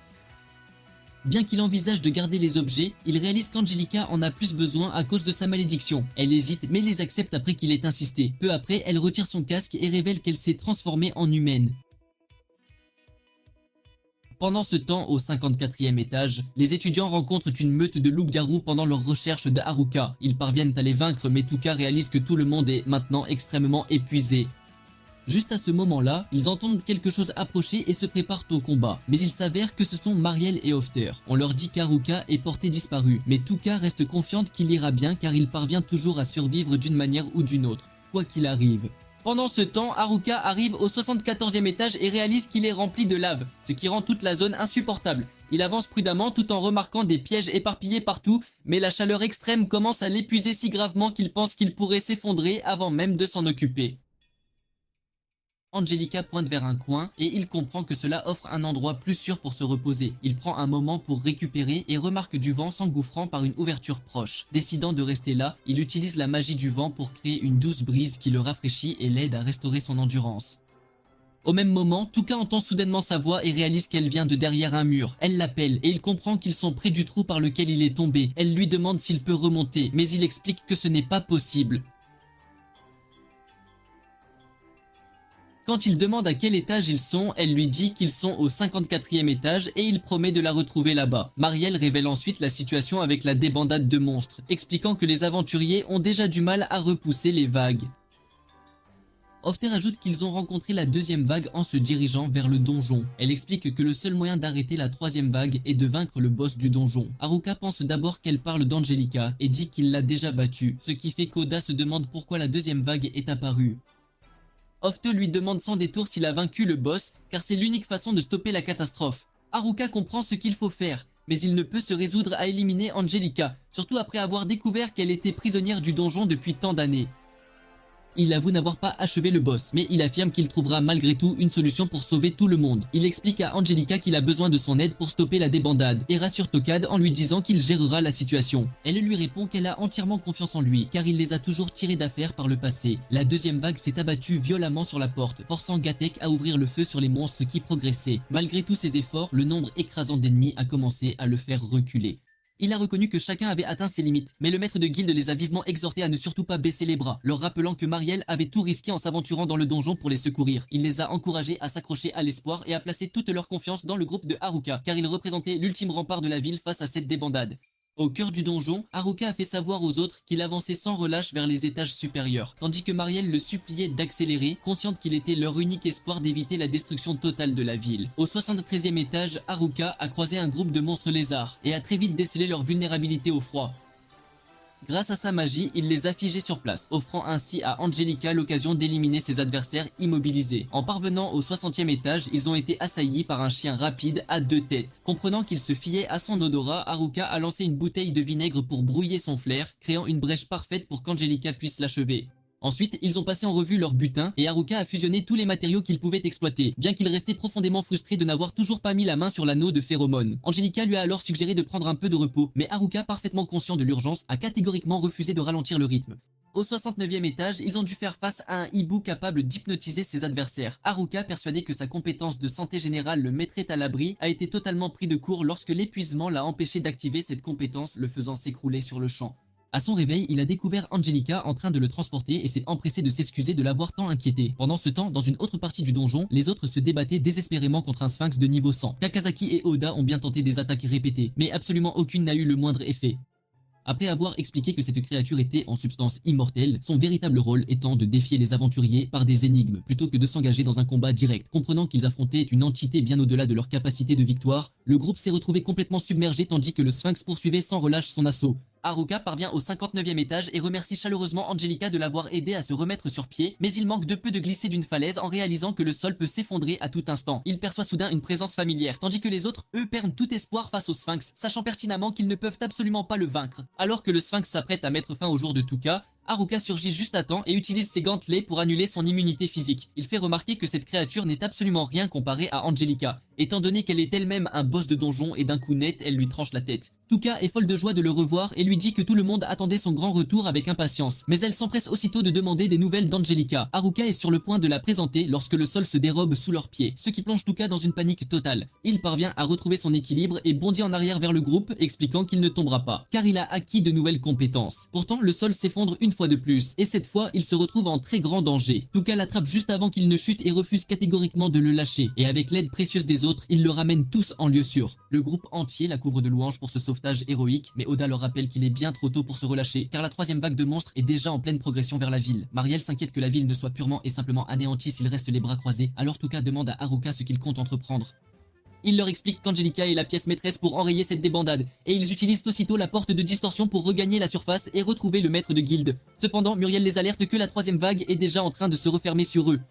Bien qu'il envisage de garder les objets, il réalise qu'Angelica en a plus besoin à cause de sa malédiction. Elle hésite mais les accepte après qu'il ait insisté. Peu après, elle retire son casque et révèle qu'elle s'est transformée en humaine. Pendant ce temps, au 54e étage, les étudiants rencontrent une meute de loups-garous pendant leur recherche de Haruka. Ils parviennent à les vaincre mais Touka réalise que tout le monde est maintenant extrêmement épuisé. Juste à ce moment-là, ils entendent quelque chose approcher et se préparent au combat. Mais il s'avère que ce sont Marielle et Hofter. On leur dit qu'Haruka est porté disparu, mais Touka reste confiante qu'il ira bien car il parvient toujours à survivre d'une manière ou d'une autre, quoi qu'il arrive. Pendant ce temps, Haruka arrive au 74e étage et réalise qu'il est rempli de lave, ce qui rend toute la zone insupportable. Il avance prudemment tout en remarquant des pièges éparpillés partout, mais la chaleur extrême commence à l'épuiser si gravement qu'il pense qu'il pourrait s'effondrer avant même de s'en occuper. Angelica pointe vers un coin et il comprend que cela offre un endroit plus sûr pour se reposer. Il prend un moment pour récupérer et remarque du vent s'engouffrant par une ouverture proche. Décidant de rester là, il utilise la magie du vent pour créer une douce brise qui le rafraîchit et l'aide à restaurer son endurance. Au même moment, Touka entend soudainement sa voix et réalise qu'elle vient de derrière un mur. Elle l'appelle et il comprend qu'ils sont près du trou par lequel il est tombé. Elle lui demande s'il peut remonter, mais il explique que ce n'est pas possible. Quand il demande à quel étage ils sont, elle lui dit qu'ils sont au 54e étage et il promet de la retrouver là-bas. Marielle révèle ensuite la situation avec la débandade de monstres, expliquant que les aventuriers ont déjà du mal à repousser les vagues. Hofter ajoute qu'ils ont rencontré la deuxième vague en se dirigeant vers le donjon. Elle explique que le seul moyen d'arrêter la troisième vague est de vaincre le boss du donjon. Haruka pense d'abord qu'elle parle d'Angelica et dit qu'il l'a déjà battue, ce qui fait qu'Oda se demande pourquoi la deuxième vague est apparue. Hofter lui demande sans détour s'il a vaincu le boss, car c'est l'unique façon de stopper la catastrophe. Haruka comprend ce qu'il faut faire, mais il ne peut se résoudre à éliminer Angelica, surtout après avoir découvert qu'elle était prisonnière du donjon depuis tant d'années. Il avoue n'avoir pas achevé le boss, mais il affirme qu'il trouvera malgré tout une solution pour sauver tout le monde. Il explique à Angelica qu'il a besoin de son aide pour stopper la débandade et rassure Tokad en lui disant qu'il gérera la situation. Elle lui répond qu'elle a entièrement confiance en lui car il les a toujours tirés d'affaire par le passé. La deuxième vague s'est abattue violemment sur la porte, forçant Gatek à ouvrir le feu sur les monstres qui progressaient. Malgré tous ses efforts, le nombre écrasant d'ennemis a commencé à le faire reculer. Il a reconnu que chacun avait atteint ses limites, mais le maître de guilde les a vivement exhortés à ne surtout pas baisser les bras, leur rappelant que Mariel avait tout risqué en s'aventurant dans le donjon pour les secourir. Il les a encouragés à s'accrocher à l'espoir et à placer toute leur confiance dans le groupe de Haruka, car il représentait l'ultime rempart de la ville face à cette débandade. Au cœur du donjon, Haruka a fait savoir aux autres qu'il avançait sans relâche vers les étages supérieurs, tandis que Mariel le suppliait d'accélérer, consciente qu'il était leur unique espoir d'éviter la destruction totale de la ville. Au 73e étage, Haruka a croisé un groupe de monstres lézards et a très vite décelé leur vulnérabilité au froid. Grâce à sa magie, il les a figés sur place, offrant ainsi à Angelica l'occasion d'éliminer ses adversaires immobilisés. En parvenant au 60e étage, ils ont été assaillis par un chien rapide à 2 têtes. Comprenant qu'il se fiait à son odorat, Haruka a lancé une bouteille de vinaigre pour brouiller son flair, créant une brèche parfaite pour qu'Angelica puisse l'achever. Ensuite, ils ont passé en revue leur butin et Haruka a fusionné tous les matériaux qu'il pouvait exploiter, bien qu'il restait profondément frustré de n'avoir toujours pas mis la main sur l'anneau de phéromone. Angelica lui a alors suggéré de prendre un peu de repos, mais Haruka, parfaitement conscient de l'urgence, a catégoriquement refusé de ralentir le rythme. Au 69e étage, ils ont dû faire face à un hibou capable d'hypnotiser ses adversaires. Haruka, persuadé que sa compétence de santé générale le mettrait à l'abri, a été totalement pris de court lorsque l'épuisement l'a empêché d'activer cette compétence, le faisant s'écrouler sur le champ. À son réveil, il a découvert Angelica en train de le transporter et s'est empressé de s'excuser de l'avoir tant inquiété. Pendant ce temps, dans une autre partie du donjon, les autres se débattaient désespérément contre un sphinx de niveau 100. Kakazaki et Oda ont bien tenté des attaques répétées, mais absolument aucune n'a eu le moindre effet. Après avoir expliqué que cette créature était en substance immortelle, son véritable rôle étant de défier les aventuriers par des énigmes plutôt que de s'engager dans un combat direct. Comprenant qu'ils affrontaient une entité bien au-delà de leur capacité de victoire, le groupe s'est retrouvé complètement submergé tandis que le sphinx poursuivait sans relâche son assaut. Haruka parvient au 59e étage et remercie chaleureusement Angelica de l'avoir aidé à se remettre sur pied, mais il manque de peu de glisser d'une falaise en réalisant que le sol peut s'effondrer à tout instant. Il perçoit soudain une présence familière, tandis que les autres, eux, perdent tout espoir face au sphinx, sachant pertinemment qu'ils ne peuvent absolument pas le vaincre. Alors que le sphinx s'apprête à mettre fin au jour de Tuka, Haruka surgit juste à temps et utilise ses gantelets pour annuler son immunité physique. Il fait remarquer que cette créature n'est absolument rien comparée à Angelica, étant donné qu'elle est elle-même un boss de donjon et d'un coup net, elle lui tranche la tête. Tuka est folle de joie de le revoir et lui dit que tout le monde attendait son grand retour avec impatience, mais elle s'empresse aussitôt de demander des nouvelles d'Angelica. Haruka est sur le point de la présenter lorsque le sol se dérobe sous leurs pieds, ce qui plonge Tuka dans une panique totale. Il parvient à retrouver son équilibre et bondit en arrière vers le groupe, expliquant qu'il ne tombera pas, car il a acquis de nouvelles compétences. Pourtant, le sol s'effondre une fois de plus, et cette fois, il se retrouve en très grand danger. Tuka l'attrape juste avant qu'il ne chute et refuse catégoriquement de le lâcher, et avec l'aide précieuse des autres, ils le ramènent tous en lieu sûr. Le groupe entier la couvre de louanges pour ce sauvetage héroïque, mais Oda leur rappelle qu'il est bien trop tôt pour se relâcher, car la troisième vague de monstres est déjà en pleine progression vers la ville. Mariel s'inquiète que la ville ne soit purement et simplement anéantie s'il reste les bras croisés, alors Tuka demande à Haruka ce qu'il compte entreprendre. Il leur explique qu'Angelica est la pièce maîtresse pour enrayer cette débandade, et ils utilisent aussitôt la porte de distorsion pour regagner la surface et retrouver le maître de guilde. Cependant, Muriel les alerte que la troisième vague est déjà en train de se refermer sur eux.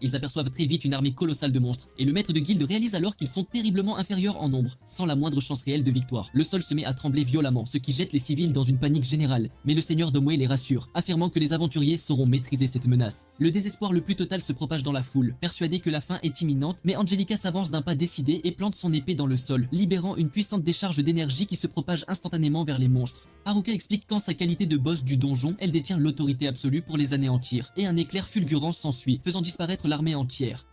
Ils aperçoivent très vite une armée colossale de monstres, et le maître de guilde réalise alors qu'ils sont terriblement inférieurs en nombre, sans la moindre chance réelle de victoire. Le sol se met à trembler violemment, ce qui jette les civils dans une panique générale, mais le seigneur Domway les rassure, affirmant que les aventuriers sauront maîtriser cette menace. Le désespoir le plus total se propage dans la foule, persuadé que la fin est imminente, mais Angelica s'avance d'un pas décidé et plante son épée dans le sol, libérant une puissante décharge d'énergie qui se propage instantanément vers les monstres. Haruka explique qu'en sa qualité de boss du donjon, elle détient l'autorité absolue pour les anéantir, et un éclair fulgurant s'ensuit, faisant disparaître l'armée entière.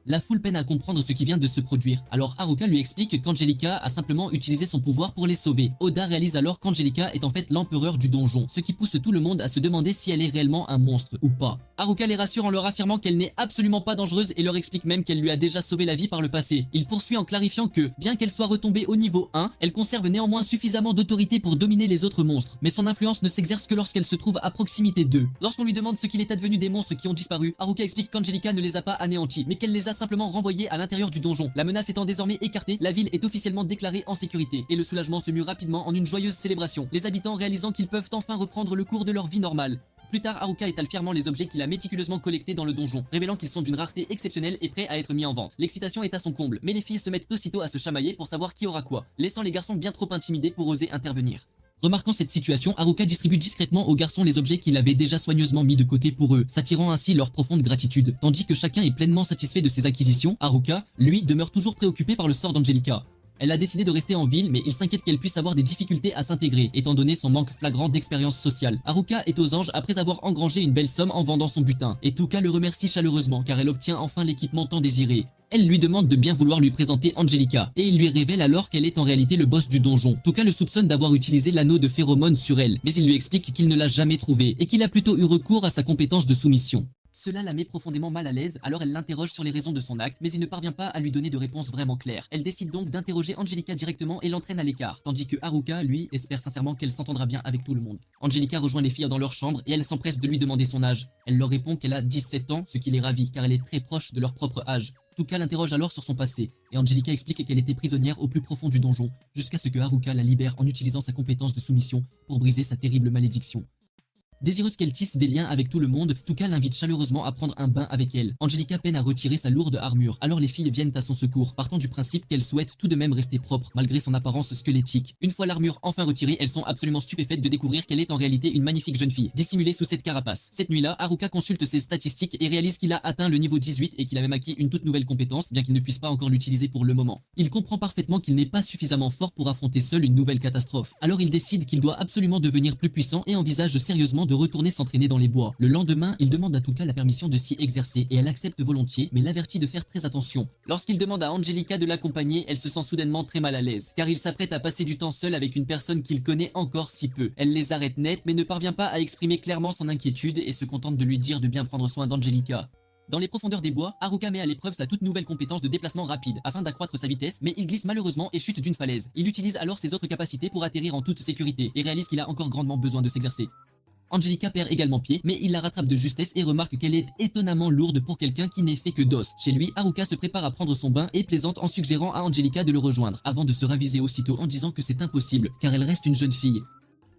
La foule peine à comprendre ce qui vient de se produire, alors Haruka lui explique qu'Angelica a simplement utilisé son pouvoir pour les sauver. Oda réalise alors qu'Angelica est en fait l'empereur du donjon, ce qui pousse tout le monde à se demander si elle est réellement un monstre ou pas. Haruka les rassure en leur affirmant qu'elle n'est absolument pas dangereuse et leur explique même qu'elle lui a déjà sauvé la vie par le passé. Il poursuit en clarifiant que, bien qu'elle soit retombée au niveau 1, elle conserve néanmoins suffisamment d'autorité pour dominer les autres monstres, mais son influence ne s'exerce que lorsqu'elle se trouve à proximité d'eux. Lorsqu'on lui demande ce qu'il est advenu des monstres qui ont disparu, Haruka explique qu'Angelica ne les a pas anéantis, mais qu'elle les a simplement renvoyés à l'intérieur du donjon. La menace étant désormais écartée, la ville est officiellement déclarée en sécurité, et le soulagement se mue rapidement en une joyeuse célébration, les habitants réalisant qu'ils peuvent enfin reprendre le cours de leur vie normale. Plus tard, Haruka étale fièrement les objets qu'il a méticuleusement collectés dans le donjon, révélant qu'ils sont d'une rareté exceptionnelle et prêts à être mis en vente. L'excitation est à son comble, mais les filles se mettent aussitôt à se chamailler pour savoir qui aura quoi, laissant les garçons bien trop intimidés pour oser intervenir. Remarquant cette situation, Haruka distribue discrètement aux garçons les objets qu'il avait déjà soigneusement mis de côté pour eux, s'attirant ainsi leur profonde gratitude. Tandis que chacun est pleinement satisfait de ses acquisitions, Haruka, lui, demeure toujours préoccupé par le sort d'Angelica. Elle a décidé de rester en ville, mais il s'inquiète qu'elle puisse avoir des difficultés à s'intégrer, étant donné son manque flagrant d'expérience sociale. Haruka est aux anges après avoir engrangé une belle somme en vendant son butin, et Tuka le remercie chaleureusement car elle obtient enfin l'équipement tant désiré. Elle lui demande de bien vouloir lui présenter Angelica, et il lui révèle alors qu'elle est en réalité le boss du donjon. Tuka le soupçonne d'avoir utilisé l'anneau de phéromone sur elle, mais il lui explique qu'il ne l'a jamais trouvé, et qu'il a plutôt eu recours à sa compétence de soumission. Cela la met profondément mal à l'aise, alors elle l'interroge sur les raisons de son acte, mais il ne parvient pas à lui donner de réponse vraiment claire. Elle décide donc d'interroger Angelica directement et l'entraîne à l'écart, tandis que Haruka, lui, espère sincèrement qu'elle s'entendra bien avec tout le monde. Angelica rejoint les filles dans leur chambre et elle s'empresse de lui demander son âge. Elle leur répond qu'elle a 17 ans, ce qui les ravit, car elle est très proche de leur propre âge. Tuka l'interroge alors sur son passé, et Angelica explique qu'elle était prisonnière au plus profond du donjon, jusqu'à ce que Haruka la libère en utilisant sa compétence de soumission pour briser sa terrible malédiction. Désireuse qu'elle tisse des liens avec tout le monde, Tuka l'invite chaleureusement à prendre un bain avec elle. Angelica peine à retirer sa lourde armure, alors les filles viennent à son secours, partant du principe qu'elle souhaite tout de même rester propre, malgré son apparence squelettique. Une fois l'armure enfin retirée, elles sont absolument stupéfaites de découvrir qu'elle est en réalité une magnifique jeune fille, dissimulée sous cette carapace. Cette nuit-là, Haruka consulte ses statistiques et réalise qu'il a atteint le niveau 18 et qu'il a même acquis une toute nouvelle compétence, bien qu'il ne puisse pas encore l'utiliser pour le moment. Il comprend parfaitement qu'il n'est pas suffisamment fort pour affronter seul une nouvelle catastrophe. Alors il décide qu'il doit absolument devenir plus puissant et envisage sérieusement de retourner s'entraîner dans les bois. Le lendemain, il demande à Tuka la permission de s'y exercer et elle accepte volontiers, mais l'avertit de faire très attention. Lorsqu'il demande à Angelica de l'accompagner, elle se sent soudainement très mal à l'aise, car il s'apprête à passer du temps seul avec une personne qu'il connaît encore si peu. Elle les arrête net, mais ne parvient pas à exprimer clairement son inquiétude et se contente de lui dire de bien prendre soin d'Angelica. Dans les profondeurs des bois, Haruka met à l'épreuve sa toute nouvelle compétence de déplacement rapide afin d'accroître sa vitesse, mais il glisse malheureusement et chute d'une falaise. Il utilise alors ses autres capacités pour atterrir en toute sécurité et réalise qu'il a encore grandement besoin de s'exercer. Angelica perd également pied, mais il la rattrape de justesse et remarque qu'elle est étonnamment lourde pour quelqu'un qui n'est fait que d'os. Chez lui, Haruka se prépare à prendre son bain et plaisante en suggérant à Angelica de le rejoindre, avant de se raviser aussitôt en disant que c'est impossible, car elle reste une jeune fille.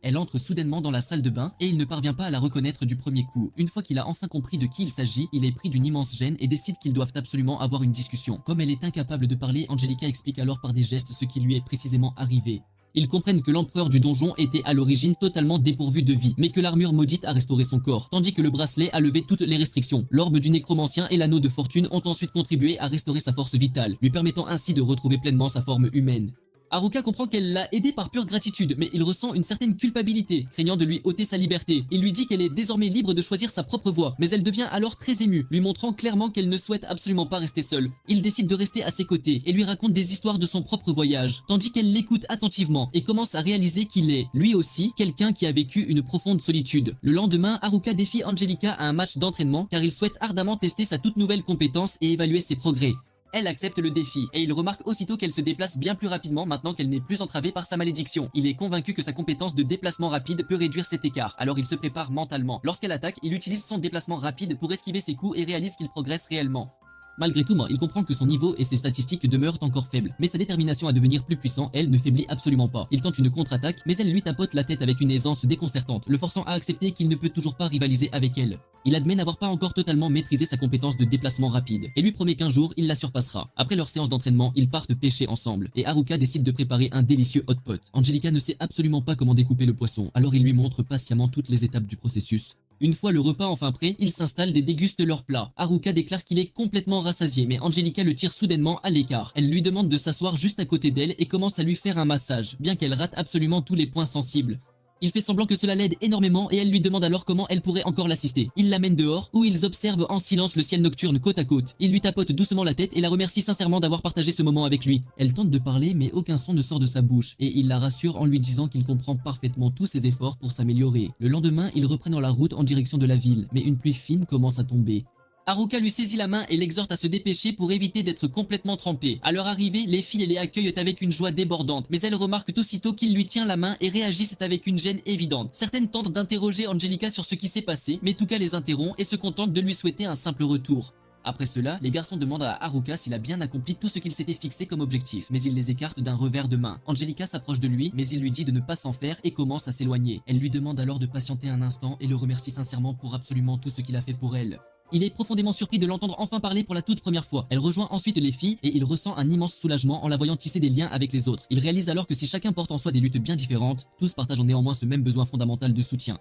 Elle entre soudainement dans la salle de bain et il ne parvient pas à la reconnaître du premier coup. Une fois qu'il a enfin compris de qui il s'agit, il est pris d'une immense gêne et décide qu'ils doivent absolument avoir une discussion. Comme elle est incapable de parler, Angelica explique alors par des gestes ce qui lui est précisément arrivé. Ils comprennent que l'empereur du donjon était à l'origine totalement dépourvu de vie, mais que l'armure maudite a restauré son corps, tandis que le bracelet a levé toutes les restrictions. L'orbe du nécromancien et l'anneau de fortune ont ensuite contribué à restaurer sa force vitale, lui permettant ainsi de retrouver pleinement sa forme humaine. Haruka comprend qu'elle l'a aidé par pure gratitude, mais il ressent une certaine culpabilité, craignant de lui ôter sa liberté. Il lui dit qu'elle est désormais libre de choisir sa propre voie, mais elle devient alors très émue, lui montrant clairement qu'elle ne souhaite absolument pas rester seule. Il décide de rester à ses côtés et lui raconte des histoires de son propre voyage, tandis qu'elle l'écoute attentivement et commence à réaliser qu'il est, lui aussi, quelqu'un qui a vécu une profonde solitude. Le lendemain, Haruka défie Angelica à un match d'entraînement car il souhaite ardemment tester sa toute nouvelle compétence et évaluer ses progrès. Elle accepte le défi, et il remarque aussitôt qu'elle se déplace bien plus rapidement maintenant qu'elle n'est plus entravée par sa malédiction. Il est convaincu que sa compétence de déplacement rapide peut réduire cet écart, alors il se prépare mentalement. Lorsqu'elle attaque, il utilise son déplacement rapide pour esquiver ses coups et réalise qu'il progresse réellement. Malgré tout, il comprend que son niveau et ses statistiques demeurent encore faibles, mais sa détermination à devenir plus puissant, elle, ne faiblit absolument pas. Il tente une contre-attaque, mais elle lui tapote la tête avec une aisance déconcertante, le forçant à accepter qu'il ne peut toujours pas rivaliser avec elle. Il admet n'avoir pas encore totalement maîtrisé sa compétence de déplacement rapide, et lui promet qu'un jour, il la surpassera. Après leur séance d'entraînement, ils partent pêcher ensemble, et Haruka décide de préparer un délicieux hot pot. Angelica ne sait absolument pas comment découper le poisson, alors il lui montre patiemment toutes les étapes du processus. Une fois le repas enfin prêt, ils s'installent et dégustent leur plat. Haruka déclare qu'il est complètement rassasié, mais Angelica le tire soudainement à l'écart. Elle lui demande de s'asseoir juste à côté d'elle et commence à lui faire un massage, bien qu'elle rate absolument tous les points sensibles. Il fait semblant que cela l'aide énormément et elle lui demande alors comment elle pourrait encore l'assister. Il l'amène dehors où ils observent en silence le ciel nocturne côte à côte. Il lui tapote doucement la tête et la remercie sincèrement d'avoir partagé ce moment avec lui. Elle tente de parler mais aucun son ne sort de sa bouche et il la rassure en lui disant qu'il comprend parfaitement tous ses efforts pour s'améliorer. Le lendemain, ils reprennent la route en direction de la ville, mais une pluie fine commence à tomber. Haruka lui saisit la main et l'exhorte à se dépêcher pour éviter d'être complètement trempé. À leur arrivée, les filles les accueillent avec une joie débordante, mais elles remarquent aussitôt qu'il lui tient la main et réagissent avec une gêne évidente. Certaines tentent d'interroger Angelica sur ce qui s'est passé, mais Tuka les interrompt et se contente de lui souhaiter un simple retour. Après cela, les garçons demandent à Haruka s'il a bien accompli tout ce qu'il s'était fixé comme objectif, mais il les écarte d'un revers de main. Angelica s'approche de lui, mais il lui dit de ne pas s'en faire et commence à s'éloigner. Elle lui demande alors de patienter un instant et le remercie sincèrement pour absolument tout ce qu'il a fait pour elle. Il est profondément surpris de l'entendre enfin parler pour la toute première fois. Elle rejoint ensuite les filles et il ressent un immense soulagement en la voyant tisser des liens avec les autres. Il réalise alors que si chacun porte en soi des luttes bien différentes, tous partagent néanmoins ce même besoin fondamental de soutien.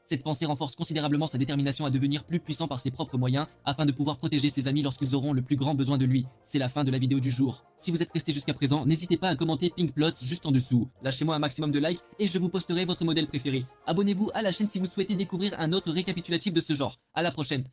Cette pensée renforce considérablement sa détermination à devenir plus puissant par ses propres moyens afin de pouvoir protéger ses amis lorsqu'ils auront le plus grand besoin de lui. C'est la fin de la vidéo du jour. Si vous êtes resté jusqu'à présent, n'hésitez pas à commenter Pink Plots juste en dessous. Lâchez-moi un maximum de likes et je vous posterai votre modèle préféré. Abonnez-vous à la chaîne si vous souhaitez découvrir un autre récapitulatif de ce genre. À la prochaine.